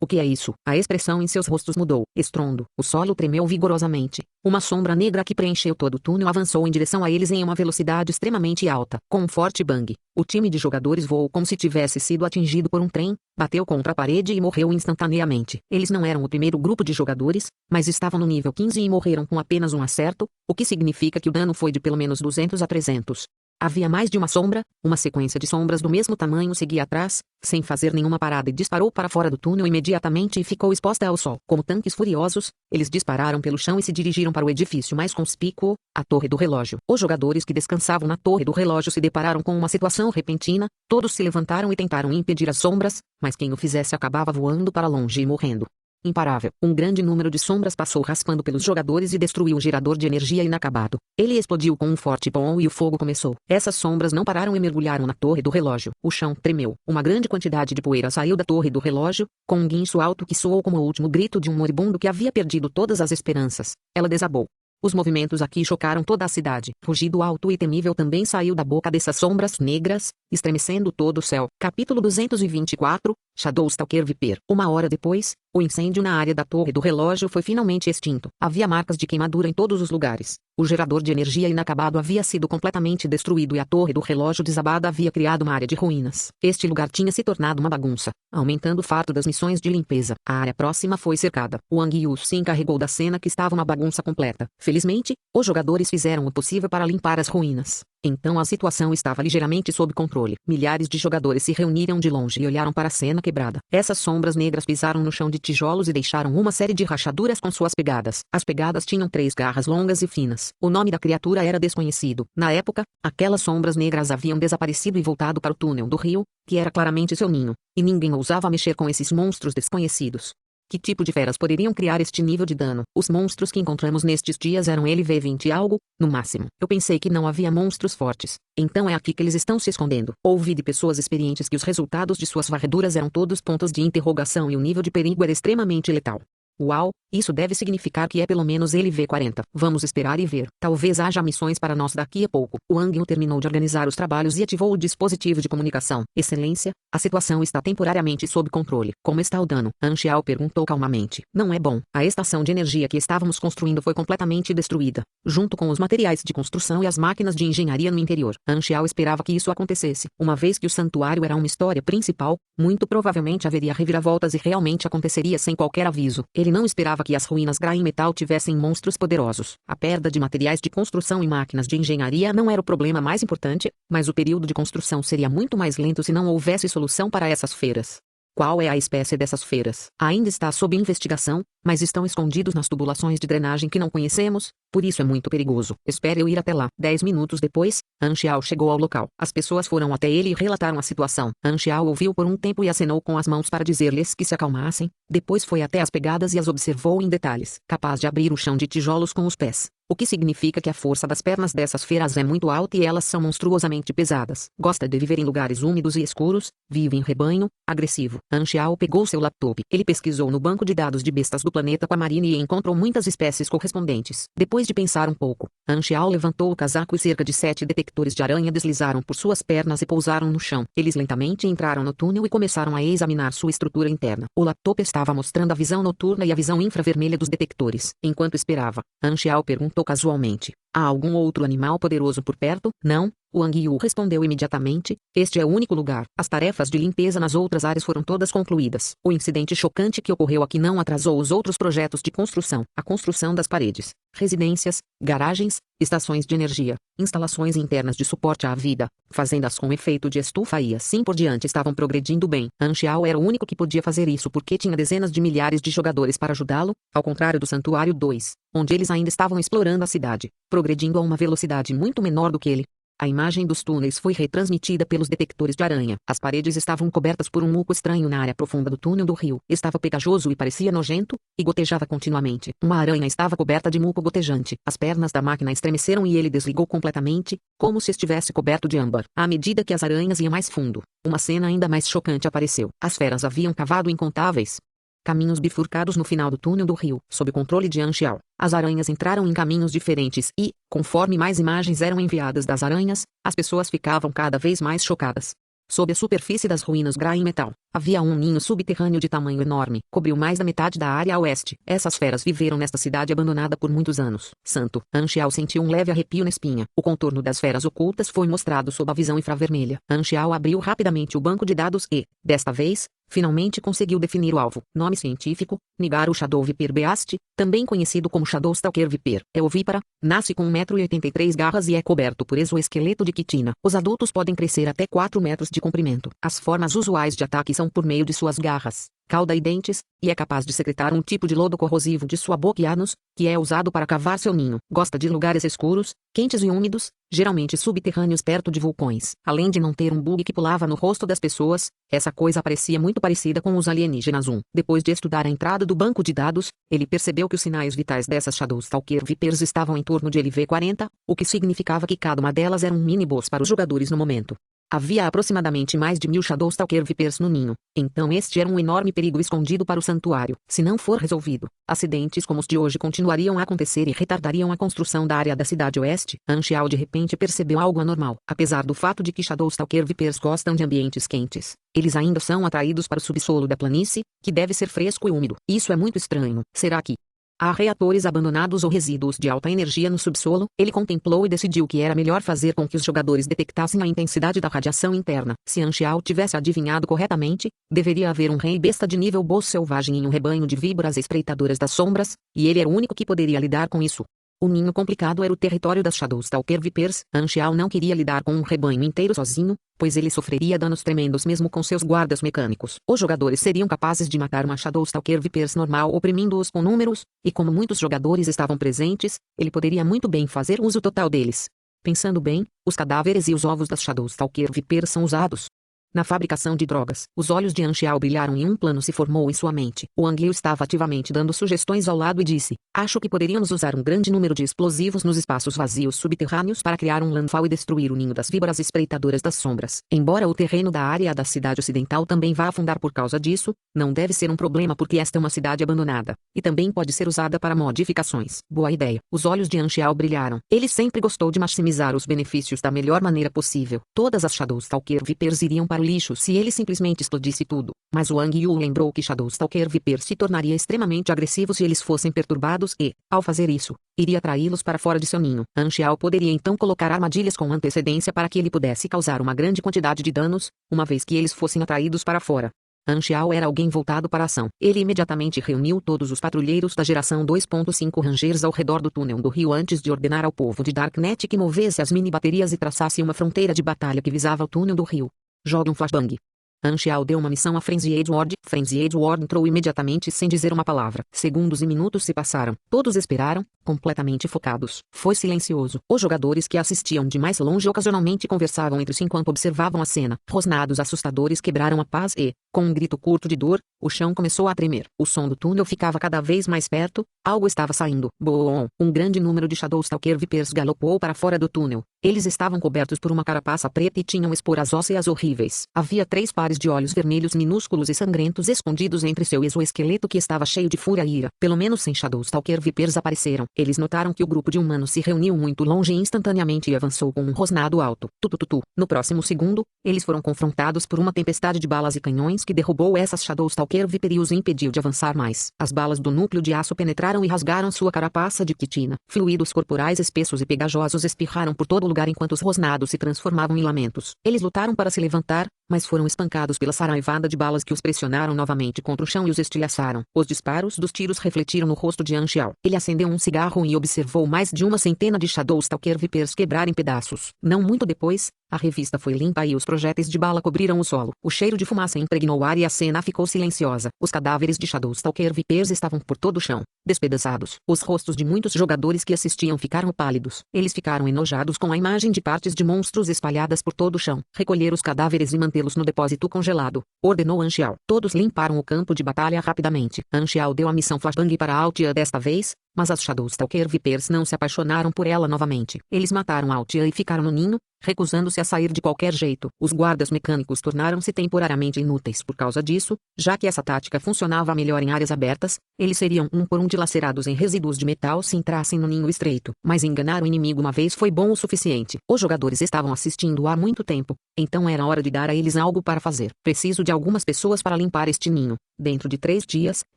O que é isso? A expressão em seus rostos mudou. Estrondo. O solo tremeu vigorosamente. Uma sombra negra que preencheu todo o túnel avançou em direção a eles em uma velocidade extremamente alta. Com um forte bang, o time de jogadores voou como se tivesse sido atingido por um trem, bateu contra a parede e morreu instantaneamente. Eles não eram o primeiro grupo de jogadores, mas estavam no nível 15 e morreram com apenas um acerto, o que significa que o dano foi de pelo menos 200 a 300. Havia mais de uma sombra, uma sequência de sombras do mesmo tamanho seguia atrás, sem fazer nenhuma parada e disparou para fora do túnel imediatamente e ficou exposta ao sol. Como tanques furiosos, eles dispararam pelo chão e se dirigiram para o edifício mais conspícuo, a Torre do Relógio. Os jogadores que descansavam na Torre do Relógio se depararam com uma situação repentina, todos se levantaram e tentaram impedir as sombras, mas quem o fizesse acabava voando para longe e morrendo. Imparável. Um grande número de sombras passou raspando pelos jogadores e destruiu o gerador de energia inacabado. Ele explodiu com um forte bom e o fogo começou. Essas sombras não pararam e mergulharam na Torre do Relógio. O chão tremeu. Uma grande quantidade de poeira saiu da Torre do Relógio, com um guincho alto que soou como o último grito de um moribundo que havia perdido todas as esperanças. Ela desabou. Os movimentos aqui chocaram toda a cidade. Rugido alto e temível também saiu da boca dessas sombras negras, estremecendo todo o céu. Capítulo 224, Shadowstalker Viper. Uma hora depois, o incêndio na área da Torre do Relógio foi finalmente extinto. Havia marcas de queimadura em todos os lugares. O gerador de energia inacabado havia sido completamente destruído e a Torre do Relógio desabada havia criado uma área de ruínas. Este lugar tinha se tornado uma bagunça, aumentando o fardo das missões de limpeza. A área próxima foi cercada. Wang Yu se encarregou da cena que estava uma bagunça completa. Felizmente, os jogadores fizeram o possível para limpar as ruínas. Então a situação estava ligeiramente sob controle. Milhares de jogadores se reuniram de longe e olharam para a cena quebrada. Essas sombras negras pisaram no chão de tijolos e deixaram uma série de rachaduras com suas pegadas. As pegadas tinham 3 garras longas e finas. O nome da criatura era desconhecido. Na época, aquelas sombras negras haviam desaparecido e voltado para o túnel do rio, que era claramente seu ninho, e ninguém ousava mexer com esses monstros desconhecidos. Que tipo de feras poderiam criar este nível de dano? Os monstros que encontramos nestes dias eram LV-20 e algo, no máximo. Eu pensei que não havia monstros fortes. Então é aqui que eles estão se escondendo. Ouvi de pessoas experientes que os resultados de suas varreduras eram todos pontos de interrogação e o nível de perigo era extremamente letal. Uau, isso deve significar que é pelo menos LV-40. Vamos esperar e ver. Talvez haja missões para nós daqui a pouco. Wang Yu terminou de organizar os trabalhos e ativou o dispositivo de comunicação. Excelência, a situação está temporariamente sob controle. Como está o dano? An Xiao perguntou calmamente. Não é bom. A estação de energia que estávamos construindo foi completamente destruída, junto com os materiais de construção e as máquinas de engenharia no interior. An Xiao esperava que isso acontecesse. Uma vez que o santuário era uma história principal, muito provavelmente haveria reviravoltas e realmente aconteceria sem qualquer aviso. Ele não esperava que as ruínas Grain Metal tivessem monstros poderosos. A perda de materiais de construção e máquinas de engenharia não era o problema mais importante, mas o período de construção seria muito mais lento se não houvesse solução para essas feras. Qual é a espécie dessas feras? Ainda está sob investigação, mas estão escondidos nas tubulações de drenagem que não conhecemos, por isso é muito perigoso. Espere eu ir até lá. 10 minutos depois, An Xiao chegou ao local. As pessoas foram até ele e relataram a situação. An Xiao ouviu por um tempo e acenou com as mãos para dizer-lhes que se acalmassem, depois foi até as pegadas e as observou em detalhes. Capaz de abrir o chão de tijolos com os pés. O que significa que a força das pernas dessas feras é muito alta e elas são monstruosamente pesadas. Gosta de viver em lugares úmidos e escuros, vive em rebanho, agressivo. An Xiao pegou seu laptop. Ele pesquisou no banco de dados de bestas do planeta Aquamarine e encontrou muitas espécies correspondentes. Depois de pensar um pouco, An Xiao levantou o casaco e cerca de 7 detectores de aranha deslizaram por suas pernas e pousaram no chão. Eles lentamente entraram no túnel e começaram a examinar sua estrutura interna. O laptop estava mostrando a visão noturna e a visão infravermelha dos detectores. Enquanto esperava, An Xiao perguntou casualmente: há algum outro animal poderoso por perto? Não, Wang Yu respondeu imediatamente, este é o único lugar. As tarefas de limpeza nas outras áreas foram todas concluídas. O incidente chocante que ocorreu aqui não atrasou os outros projetos de construção. A construção das paredes, residências, garagens, estações de energia, instalações internas de suporte à vida, fazendas com efeito de estufa e assim por diante estavam progredindo bem. An Xiao era o único que podia fazer isso porque tinha dezenas de milhares de jogadores para ajudá-lo, ao contrário do Santuário 2, onde eles ainda estavam explorando a cidade, progredindo a uma velocidade muito menor do que ele. A imagem dos túneis foi retransmitida pelos detectores de aranha. As paredes estavam cobertas por um muco estranho na área profunda do túnel do rio. Estava pegajoso e parecia nojento, e gotejava continuamente. Uma aranha estava coberta de muco gotejante. As pernas da máquina estremeceram e ele desligou completamente, como se estivesse coberto de âmbar. À medida que as aranhas iam mais fundo, uma cena ainda mais chocante apareceu. As feras haviam cavado incontáveis caminhos bifurcados no final do túnel do rio. Sob o controle de An Xiao, as aranhas entraram em caminhos diferentes e, conforme mais imagens eram enviadas das aranhas, as pessoas ficavam cada vez mais chocadas. Sob a superfície das ruínas Grain Metal, havia um ninho subterrâneo de tamanho enorme, cobriu mais da metade da área a oeste. Essas feras viveram nesta cidade abandonada por muitos anos. Santo, An Xiao sentiu um leve arrepio na espinha. O contorno das feras ocultas foi mostrado sob a visão infravermelha. An Xiao abriu rapidamente o banco de dados e, desta vez, finalmente conseguiu definir o alvo. Nome científico: Nigaru Shadow Viper Beast, também conhecido como Shadow Stalker Viper. É ovípara, nasce com 1,83 m e é coberto por exoesqueleto de quitina. Os adultos podem crescer até 4 metros de comprimento. As formas usuais de ataque são por meio de suas garras, cauda e dentes, e é capaz de secretar um tipo de lodo corrosivo de sua boca e ânus, que é usado para cavar seu ninho. Gosta de lugares escuros, quentes e úmidos, geralmente subterrâneos perto de vulcões. Além de não ter um bug que pulava no rosto das pessoas, essa coisa parecia muito parecida com os alienígenas. Depois de estudar a entrada do banco de dados, ele percebeu que os sinais vitais dessas Shadow Stalker Vipers estavam em torno de LV40, o que significava que cada uma delas era um mini-boss para os jogadores no momento. Havia aproximadamente mais de 1000 Shadow Stalker Vipers no ninho, então este era um enorme perigo escondido para o santuário. Se não for resolvido, acidentes como os de hoje continuariam a acontecer e retardariam a construção da área da cidade oeste. Anxial de repente percebeu algo anormal. Apesar do fato de que Shadow Stalker Vipers gostam de ambientes quentes, eles ainda são atraídos para o subsolo da planície, que deve ser fresco e úmido. Isso é muito estranho. Será que há reatores abandonados ou resíduos de alta energia no subsolo? Ele contemplou e decidiu que era melhor fazer com que os jogadores detectassem a intensidade da radiação interna. Se Anxial tivesse adivinhado corretamente, deveria haver um rei besta de nível boss selvagem em um rebanho de víboras espreitadoras das sombras, e ele era o único que poderia lidar com isso. O ninho complicado era o território das Shadow Stalker Vipers. Anxial não queria lidar com um rebanho inteiro sozinho, pois ele sofreria danos tremendos mesmo com seus guardas mecânicos. Os jogadores seriam capazes de matar uma Shadow Stalker Vipers normal oprimindo-os com números, e como muitos jogadores estavam presentes, ele poderia muito bem fazer uso total deles. Pensando bem, os cadáveres e os ovos das Shadow Stalker Vipers são usados na fabricação de drogas. Os olhos de Anxial brilharam e um plano se formou em sua mente. O Anguil estava ativamente dando sugestões ao lado e disse: acho que poderíamos usar um grande número de explosivos nos espaços vazios subterrâneos para criar um landfall e destruir o ninho das víboras espreitadoras das sombras. Embora o terreno da área da cidade ocidental também vá afundar por causa disso, não deve ser um problema porque esta é uma cidade abandonada, e também pode ser usada para modificações. Boa ideia. Os olhos de Anxial brilharam. Ele sempre gostou de maximizar os benefícios da melhor maneira possível. Todas as Shadow Stalker Vipers iriam para o lixo se ele simplesmente explodisse tudo. Mas o Wang Yu lembrou que Shadow Stalker Viper se tornaria extremamente agressivo se eles fossem perturbados e, ao fazer isso, iria atraí-los para fora de seu ninho. Anxial poderia então colocar armadilhas com antecedência para que ele pudesse causar uma grande quantidade de danos, uma vez que eles fossem atraídos para fora. Anxial era alguém voltado para a ação. Ele imediatamente reuniu todos os patrulheiros da geração 2.5 Rangers ao redor do túnel do rio antes de ordenar ao povo de Darknet que movesse as mini-baterias e traçasse uma fronteira de batalha que visava o túnel do rio. Jogue um flashbang. Anxial deu uma missão a Frenzied Ward. Frenzied Ward entrou imediatamente sem dizer uma palavra. Segundos e minutos se passaram. Todos esperaram, completamente focados. Foi silencioso. Os jogadores que assistiam de mais longe ocasionalmente conversavam entre si enquanto observavam a cena. Rosnados assustadores quebraram a paz e, com um grito curto de dor, o chão começou a tremer. O som do túnel ficava cada vez mais perto. Algo estava saindo. Boom! Um grande número de Shadow Stalker Vipers galopou para fora do túnel. Eles estavam cobertos por uma carapaça preta e tinham esporas ósseas horríveis. Havia 3 pares de olhos vermelhos minúsculos e sangrentos escondidos entre seu exoesqueleto que estava cheio de fúria e ira. Pelo menos 100 Shadow Stalker Vipers apareceram. Eles notaram que o grupo de humanos se reuniu muito longe instantaneamente e avançou com um rosnado alto. Tutututu. No próximo segundo, eles foram confrontados por uma tempestade de balas e canhões que derrubou essas Shadow Stalker Viper e os impediu de avançar mais. As balas do núcleo de aço penetraram e rasgaram sua carapaça de quitina. Fluidos corporais espessos e pegajosos espirraram por todo lugar enquanto os rosnados se transformavam em lamentos. Eles lutaram para se levantar, mas foram espancados pela saraivada de balas que os pressionaram novamente contra o chão e os estilhaçaram. Os disparos dos tiros refletiram no rosto de Anxial. Ele acendeu um cigarro e observou mais de uma centena de Shadow Stalker Vipers quebrar em pedaços. Não muito depois, a revista foi limpa e os projéteis de bala cobriram o solo. O cheiro de fumaça impregnou o ar e a cena ficou silenciosa. Os cadáveres de Shadow Stalker Vipers estavam por todo o chão, despedaçados. Os rostos de muitos jogadores que assistiam ficaram pálidos. Eles ficaram enojados com a imagem de partes de monstros espalhadas por todo o chão. Recolher os cadáveres e mantê-los no depósito congelado, ordenou Anxial. Todos limparam o campo de batalha rapidamente. Anxial deu a missão flashbang para Altia desta vez, mas as Shadow Stalker Vipers não se apaixonaram por ela novamente. Eles mataram Altia e ficaram no ninho, recusando-se a sair de qualquer jeito. Os guardas mecânicos tornaram-se temporariamente inúteis por causa disso, já que essa tática funcionava melhor em áreas abertas, eles seriam um por um dilacerados em resíduos de metal se entrassem no ninho estreito. Mas enganar o inimigo uma vez foi bom o suficiente. Os jogadores estavam assistindo há muito tempo, então era hora de dar a eles algo para fazer. Preciso de algumas pessoas para limpar este ninho. Dentro de 3 dias,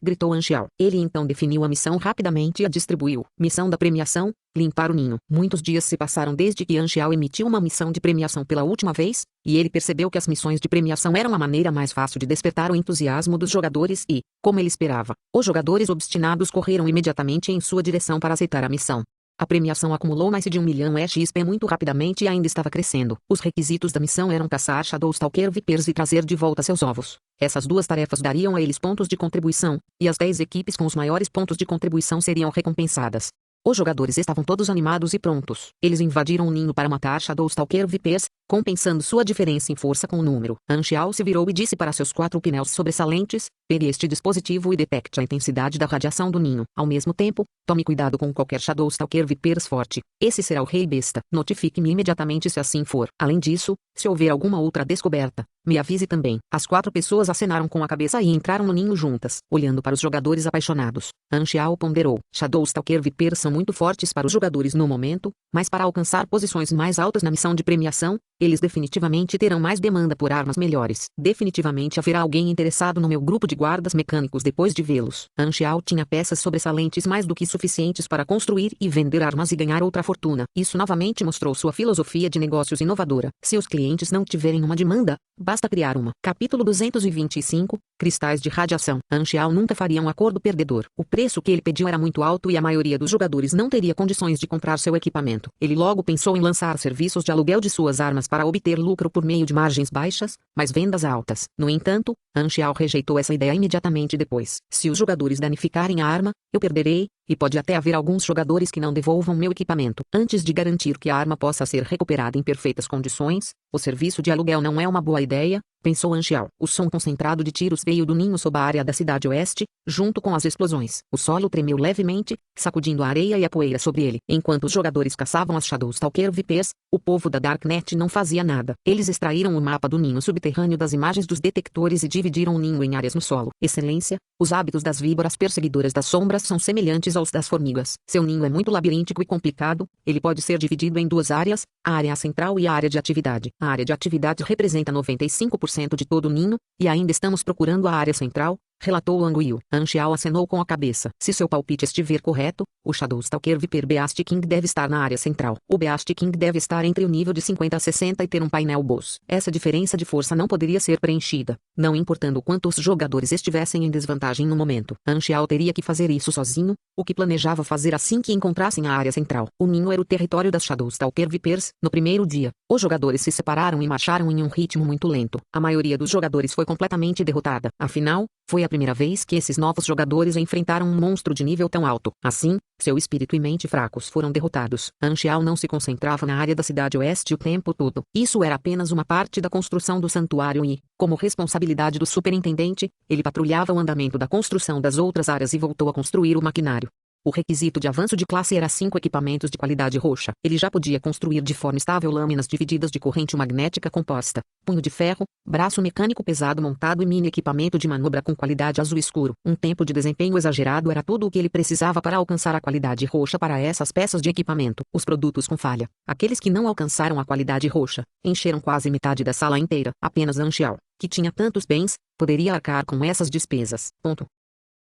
gritou Anxiao. Ele então definiu a missão rapidamente e a distribuiu. Missão da premiação: limpar o ninho. Muitos dias se passaram desde que Anxiao emitiu uma missão de premiação pela última vez, e ele percebeu que as missões de premiação eram a maneira mais fácil de despertar o entusiasmo dos jogadores e, como ele esperava, os jogadores obstinados correram imediatamente em sua direção para aceitar a missão. A premiação acumulou mais de 1 milhão XP muito rapidamente e ainda estava crescendo. Os requisitos da missão eram caçar Shadowstalker Vipers e trazer de volta seus ovos. Essas 2 tarefas dariam a eles pontos de contribuição, e as 10 equipes com os maiores pontos de contribuição seriam recompensadas. Os jogadores estavam todos animados e prontos. Eles invadiram o ninho para matar Shadowstalker Vipers, compensando sua diferença em força com o número. Anxiao se virou e disse para seus 4 pneus sobressalentes: pegue este dispositivo e detecte a intensidade da radiação do ninho. Ao mesmo tempo, tome cuidado com qualquer Shadowstalker Vipers forte. Esse será o Rei Besta. Notifique-me imediatamente se assim for. Além disso, se houver alguma outra descoberta, me avise também. As 4 pessoas acenaram com a cabeça e entraram no ninho juntas, olhando para os jogadores apaixonados. Anxiao ponderou: Shadowstalker Vipers são muito fortes para os jogadores no momento, mas para alcançar posições mais altas na missão de premiação, eles definitivamente terão mais demanda por armas melhores. Definitivamente haverá alguém interessado no meu grupo de guardas mecânicos depois de vê-los. Anxiao tinha peças sobressalentes mais do que suficientes para construir e vender armas e ganhar outra fortuna. Isso novamente mostrou sua filosofia de negócios inovadora. Se os clientes não tiverem uma demanda, basta criar uma. Capítulo 225, Cristais de Radiação. Anxiao nunca faria um acordo perdedor. O preço que ele pediu era muito alto e a maioria dos jogadores não teria condições de comprar seu equipamento. Ele logo pensou em lançar serviços de aluguel de suas armas para obter lucro por meio de margens baixas, mas vendas altas. No entanto, Anxiao rejeitou essa ideia imediatamente depois. Se os jogadores danificarem a arma, eu perderei, e pode até haver alguns jogadores que não devolvam meu equipamento. Antes de garantir que a arma possa ser recuperada em perfeitas condições, o serviço de aluguel não é uma boa ideia, pensou Anxiao. O som concentrado de tiros veio do ninho sob a área da cidade oeste, junto com as explosões. O solo tremeu levemente, sacudindo a areia e a poeira sobre ele. Enquanto os jogadores caçavam as Shadowstalker Vipers, o povo da Darknet não fazia nada. Eles extraíram o mapa do ninho subterrâneo das imagens dos detectores e dividiram o ninho em áreas no solo. Excelência, os hábitos das víboras perseguidoras das sombras são semelhantes aos das formigas. Seu ninho é muito labiríntico e complicado, ele pode ser dividido em 2 áreas, a área central e a área de atividade. A área de atividade representa 95% de todo o ninho, e ainda estamos procurando a área central, relatou Anguil. Anxiao acenou com a cabeça. Se seu palpite estiver correto, o Shadowstalker Viper Beast King deve estar na área central. O Beast King deve estar entre o nível de 50 a 60 e ter um painel boss. Essa diferença de força não poderia ser preenchida, não importando quantos jogadores estivessem em desvantagem no momento. Anxiao teria que fazer isso sozinho, o que planejava fazer assim que encontrassem a área central. O ninho era o território das Shadowstalker Vipers. No primeiro dia, os jogadores se separaram e marcharam em um ritmo muito lento. A maioria dos jogadores foi completamente derrotada. Afinal, foi a primeira vez que esses novos jogadores enfrentaram um monstro de nível tão alto. Assim, seu espírito e mente fracos foram derrotados. Anxiao não se concentrava na área da cidade oeste o tempo todo. Isso era apenas uma parte da construção do santuário e, como responsabilidade do superintendente, ele patrulhava o andamento da construção das outras áreas e voltou a construir o maquinário. O requisito de avanço de classe era 5 equipamentos de qualidade roxa. Ele já podia construir de forma estável lâminas divididas de corrente magnética composta, punho de ferro, braço mecânico pesado montado e mini equipamento de manobra com qualidade azul escuro. Um tempo de desempenho exagerado era tudo o que ele precisava para alcançar a qualidade roxa para essas peças de equipamento. Os produtos com falha, aqueles que não alcançaram a qualidade roxa, encheram quase metade da sala inteira. Apenas Anxiao, que tinha tantos bens, poderia arcar com essas despesas.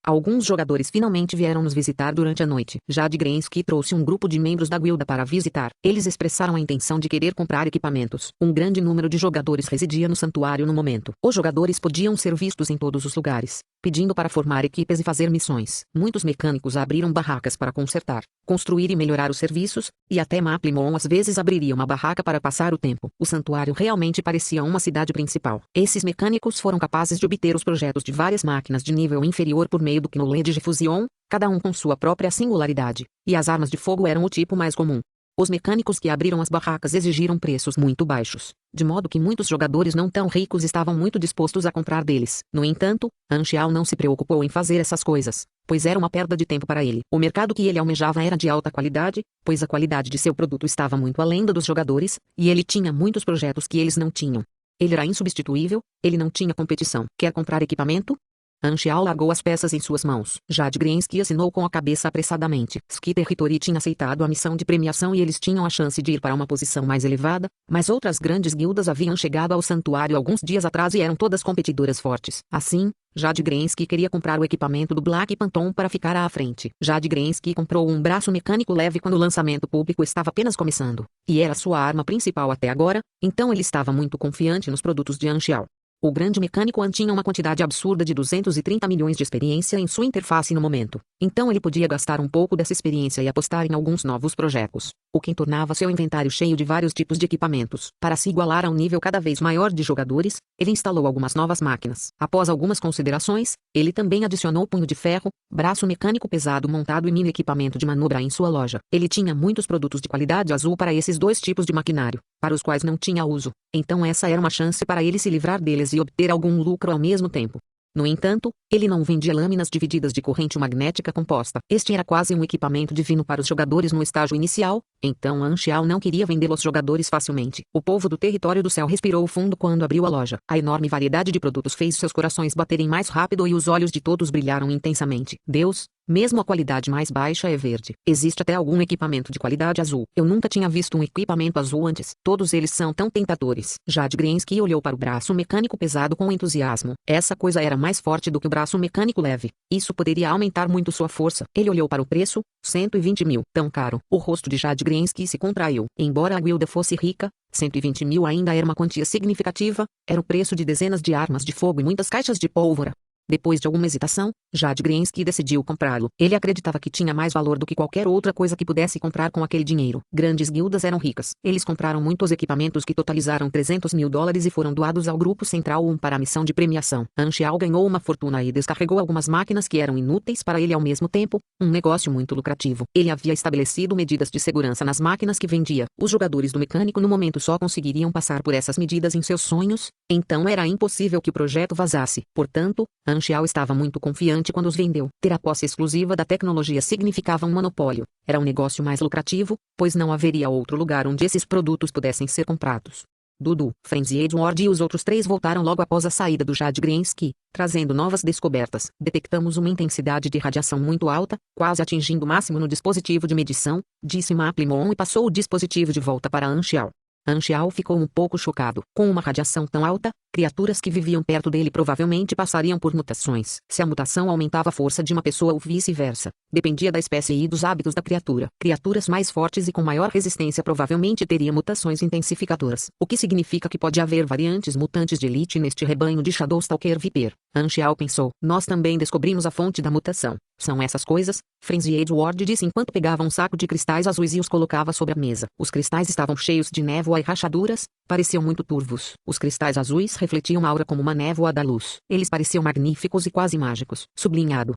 Alguns jogadores finalmente vieram nos visitar durante a noite. Jade Grensky trouxe um grupo de membros da guilda para visitar. Eles expressaram a intenção de querer comprar equipamentos. Um grande número de jogadores residia no santuário no momento. Os jogadores podiam ser vistos em todos os lugares, pedindo para formar equipes e fazer missões. Muitos mecânicos abriram barracas para consertar, construir e melhorar os serviços, e até Maplimon às vezes abriria uma barraca para passar o tempo. O santuário realmente parecia uma cidade principal. Esses mecânicos foram capazes de obter os projetos de várias máquinas de nível inferior por meio do Knowledge de Fusion, cada um com sua própria singularidade, e as armas de fogo eram o tipo mais comum. Os mecânicos que abriram as barracas exigiram preços muito baixos, de modo que muitos jogadores não tão ricos estavam muito dispostos a comprar deles. No entanto, Anxiao não se preocupou em fazer essas coisas, pois era uma perda de tempo para ele. O mercado que ele almejava era de alta qualidade, pois a qualidade de seu produto estava muito além da dos jogadores, e ele tinha muitos projetos que eles não tinham. Ele era insubstituível, ele não tinha competição. Quer comprar equipamento? Anxial largou as peças em suas mãos. Jade Grensky assinou com a cabeça apressadamente. Skeeter Hitori tinha aceitado a missão de premiação e eles tinham a chance de ir para uma posição mais elevada, mas outras grandes guildas haviam chegado ao santuário alguns dias atrás e eram todas competidoras fortes. Assim, Jade Grensky queria comprar o equipamento do Black Phantom para ficar à frente. Jade Grensky comprou um braço mecânico leve quando o lançamento público estava apenas começando, e era sua arma principal até agora, então ele estava muito confiante nos produtos de Anxial. O grande mecânico An tinha uma quantidade absurda de 230 milhões de experiência em sua interface no momento, então ele podia gastar um pouco dessa experiência e apostar em alguns novos projetos, o que tornava seu inventário cheio de vários tipos de equipamentos. Para se igualar a um nível cada vez maior de jogadores, ele instalou algumas novas máquinas. Após algumas considerações, ele também adicionou punho de ferro, braço mecânico pesado montado e mini equipamento de manobra em sua loja. Ele tinha muitos produtos de qualidade azul para esses dois tipos de maquinário, para os quais não tinha uso, então essa era uma chance para ele se livrar deles e obter algum lucro ao mesmo tempo. No entanto, ele não vendia lâminas divididas de corrente magnética composta. Este era quase um equipamento divino para os jogadores no estágio inicial, então Anxial não queria vendê-lo aos jogadores facilmente. O povo do território do céu respirou fundo quando abriu a loja. A enorme variedade de produtos fez seus corações baterem mais rápido e os olhos de todos brilharam intensamente. Deus, mesmo a qualidade mais baixa é verde. Existe até algum equipamento de qualidade azul. Eu nunca tinha visto um equipamento azul antes. Todos eles são tão tentadores. Jade Grensky olhou para o braço mecânico pesado com entusiasmo. Essa coisa era mais forte do que o braço mecânico leve. Isso poderia aumentar muito sua força. Ele olhou para o preço, 120 mil. Tão caro. O rosto de Jade Grensky se contraiu. Embora a guilda fosse rica, 120 mil ainda era uma quantia significativa. Era o preço de dezenas de armas de fogo e muitas caixas de pólvora. Depois de alguma hesitação, Jade Grensky decidiu comprá-lo. Ele acreditava que tinha mais valor do que qualquer outra coisa que pudesse comprar com aquele dinheiro. Grandes guildas eram ricas. Eles compraram muitos equipamentos que totalizaram 300 mil dólares e foram doados ao Grupo Central 1 para a missão de premiação. Anxial ganhou uma fortuna e descarregou algumas máquinas que eram inúteis para ele ao mesmo tempo, um negócio muito lucrativo. Ele havia estabelecido medidas de segurança nas máquinas que vendia. Os jogadores do mecânico no momento só conseguiriam passar por essas medidas em seus sonhos, então era impossível que o projeto vazasse. Portanto, Anxial estava muito confiante quando os vendeu. Ter a posse exclusiva da tecnologia significava um monopólio. Era um negócio mais lucrativo, pois não haveria outro lugar onde esses produtos pudessem ser comprados. Dudu, Frenzy Edward e os outros três voltaram logo após a saída do Jade Grensky, trazendo novas descobertas. Detectamos uma intensidade de radiação muito alta, quase atingindo o máximo no dispositivo de medição, disse Maplimon e passou o dispositivo de volta para Anxial. Anxial ficou um pouco chocado. Com uma radiação tão alta, criaturas que viviam perto dele provavelmente passariam por mutações. Se a mutação aumentava a força de uma pessoa ou vice-versa, dependia da espécie e dos hábitos da criatura. Criaturas mais fortes e com maior resistência provavelmente teriam mutações intensificadoras, o que significa que pode haver variantes mutantes de elite neste rebanho de Shadowstalker Viper. Anxial pensou. Nós também descobrimos a fonte da mutação. São essas coisas, Frenzy Edward disse enquanto pegava um saco de cristais azuis e os colocava sobre a mesa. Os cristais estavam cheios de névoa e rachaduras, pareciam muito turvos. Os cristais azuis refletiam a aura como uma névoa da luz. Eles pareciam magníficos e quase mágicos. Sublinhado.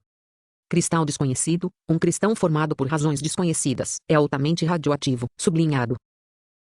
Cristal desconhecido, um cristal formado por razões desconhecidas. É altamente radioativo. Sublinhado.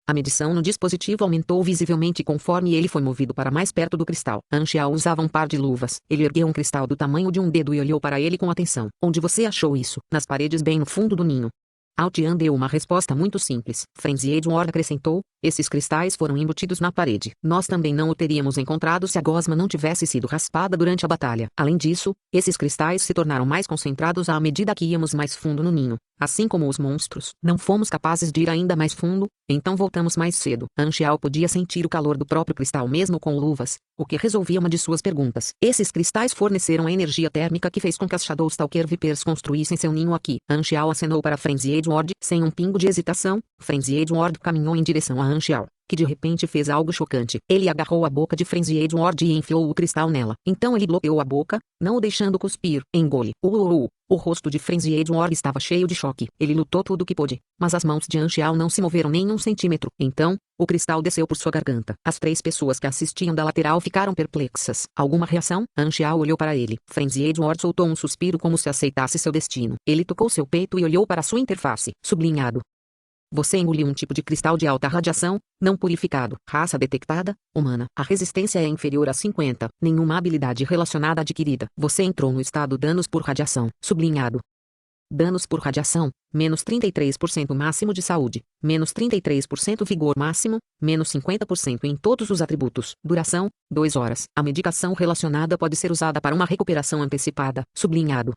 A medição no dispositivo aumentou visivelmente conforme ele foi movido para mais perto do cristal. Anxial usava um par de luvas. Ele ergueu um cristal do tamanho de um dedo e olhou para ele com atenção. Onde você achou isso? Nas paredes bem no fundo do ninho. Altian deu uma resposta muito simples. Frenzy Edward acrescentou, esses cristais foram embutidos na parede. Nós também não o teríamos encontrado se a gosma não tivesse sido raspada durante a batalha. Além disso, esses cristais se tornaram mais concentrados à medida que íamos mais fundo no ninho. Assim como os monstros, não fomos capazes de ir ainda mais fundo, então voltamos mais cedo. Anxial podia sentir o calor do próprio cristal mesmo com luvas, o que resolvia uma de suas perguntas. Esses cristais forneceram a energia térmica que fez com que as Shadowstalker Vipers construíssem seu ninho aqui. Anxial acenou para Frenzy Edward, sem um pingo de hesitação. Frenzy Edward caminhou em direção a Anxial, que de repente fez algo chocante. Ele agarrou a boca de Frenzy Edward e enfiou o cristal nela. Então ele bloqueou a boca, não o deixando cuspir. Engole. O rosto de Frenzy Edward estava cheio de choque. Ele lutou tudo o que pôde, mas as mãos de Anxial não se moveram nem um centímetro. Então, o cristal desceu por sua garganta. As três pessoas que assistiam da lateral ficaram perplexas. Alguma reação? Anxial olhou para ele. Frenzy Edward soltou um suspiro como se aceitasse seu destino. Ele tocou seu peito e olhou para sua interface. Sublinhado. Você engoliu um tipo de cristal de alta radiação, não purificado. Raça detectada, humana. A resistência é inferior a 50. Nenhuma habilidade relacionada adquirida. Você entrou no estado danos por radiação. Sublinhado. Danos por radiação, menos 33% máximo de saúde, menos 33% vigor máximo, menos 50% em todos os atributos. Duração, 2 horas. A medicação relacionada pode ser usada para uma recuperação antecipada. Sublinhado.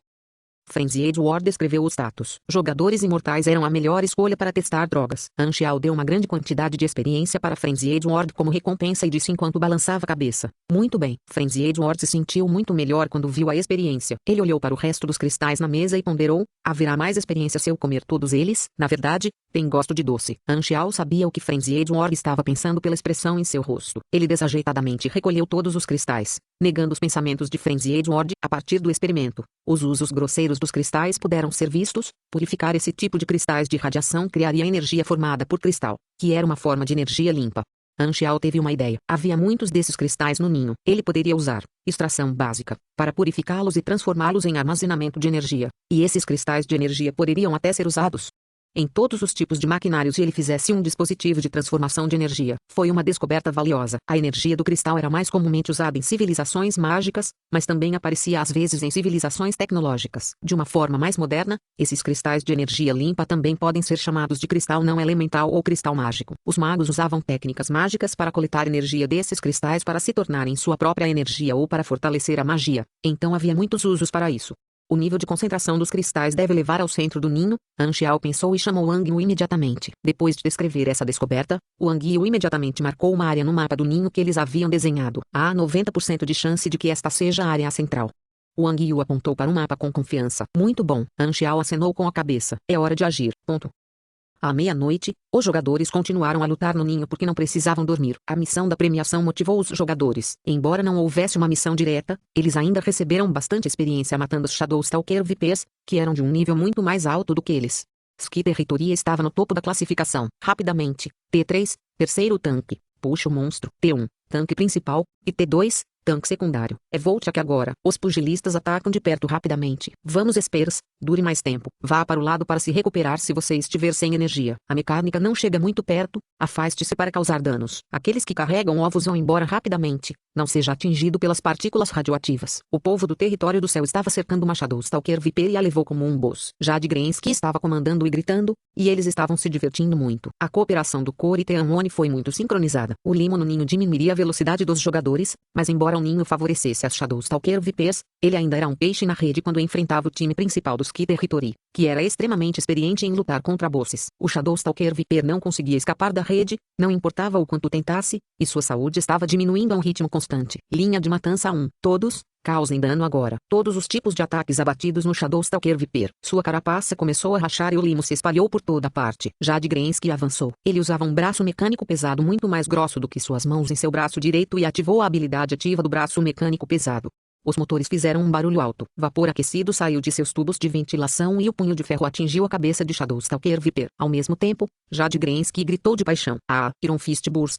Frenzy Edward descreveu o status. Jogadores imortais eram a melhor escolha para testar drogas. Anxial deu uma grande quantidade de experiência para Frenzy Edward como recompensa e disse enquanto balançava a cabeça. Muito bem. Frenzy Edward se sentiu muito melhor quando viu a experiência. Ele olhou para o resto dos cristais na mesa e ponderou, haverá mais experiência se eu comer todos eles? Na verdade, bem gosto de doce. Anxial sabia o que Frenzy Edward estava pensando pela expressão em seu rosto. Ele desajeitadamente recolheu todos os cristais, negando os pensamentos de Frenzy Edward a partir do experimento. Os usos grosseiros dos cristais puderam ser vistos. Purificar esse tipo de cristais de radiação criaria energia formada por cristal, que era uma forma de energia limpa. Anxial teve uma ideia. Havia muitos desses cristais no ninho. Ele poderia usar extração básica para purificá-los e transformá-los em armazenamento de energia. E esses cristais de energia poderiam até ser usados em todos os tipos de maquinários e ele fizesse um dispositivo de transformação de energia. Foi uma descoberta valiosa. A energia do cristal era mais comumente usada em civilizações mágicas, mas também aparecia às vezes em civilizações tecnológicas. De uma forma mais moderna, esses cristais de energia limpa também podem ser chamados de cristal não elemental ou cristal mágico. Os magos usavam técnicas mágicas para coletar energia desses cristais para se tornarem sua própria energia ou para fortalecer a magia. Então havia muitos usos para isso. O nível de concentração dos cristais deve levar ao centro do ninho. Anxial pensou e chamou Wang Yu imediatamente. Depois de descrever essa descoberta, Wang Yu imediatamente marcou uma área no mapa do ninho que eles haviam desenhado. Há 90% de chance de que esta seja a área central. Wang Yu apontou para o mapa com confiança. Muito bom. Anxial acenou com a cabeça. É hora de agir. Ponto. À meia-noite, os jogadores continuaram a lutar no ninho porque não precisavam dormir. A missão da premiação motivou os jogadores. Embora não houvesse uma missão direta, eles ainda receberam bastante experiência matando os Shadowstalker VPs, que eram de um nível muito mais alto do que eles. Ski Territoria estava no topo da classificação. Rapidamente, T3, terceiro tanque, puxa o monstro. T1, tanque principal, e T2, tanque secundário. É volte aqui agora. Os pugilistas atacam de perto rapidamente. Vamos Spears, dure mais tempo. Vá para o lado para se recuperar se você estiver sem energia. A mecânica não chega muito perto. Afaste-se para causar danos. Aqueles que carregam ovos vão embora rapidamente. Não seja atingido pelas partículas radioativas. O povo do território do céu estava cercando uma Shadowstalker Viper e a levou como um boss. Jade Grensky estava comandando e gritando, e eles estavam se divertindo muito. A cooperação do Core e Teamone foi muito sincronizada. O limo no ninho diminuiria a velocidade dos jogadores, mas embora o ninho favorecesse as Shadowstalker VPs, ele ainda era um peixe na rede quando enfrentava o time principal dos Ski Territory, que era extremamente experiente em lutar contra bosses. O Shadowstalker Viper não conseguia escapar da rede, não importava o quanto tentasse, e sua saúde estava diminuindo a um ritmo constante. Linha de matança 1. Todos, causem dano agora. Todos os tipos de ataques abatidos no Shadowstalker Viper. Sua carapaça começou a rachar e o limo se espalhou por toda parte. Jade Grensky avançou. Ele usava um braço mecânico pesado muito mais grosso do que suas mãos em seu braço direito e ativou a habilidade ativa do braço mecânico pesado. Os motores fizeram um barulho alto. Vapor aquecido saiu de seus tubos de ventilação e o punho de ferro atingiu a cabeça de Shadowstalker Viper. Ao mesmo tempo, Jade Grensky gritou de paixão. Iron Fist Burst.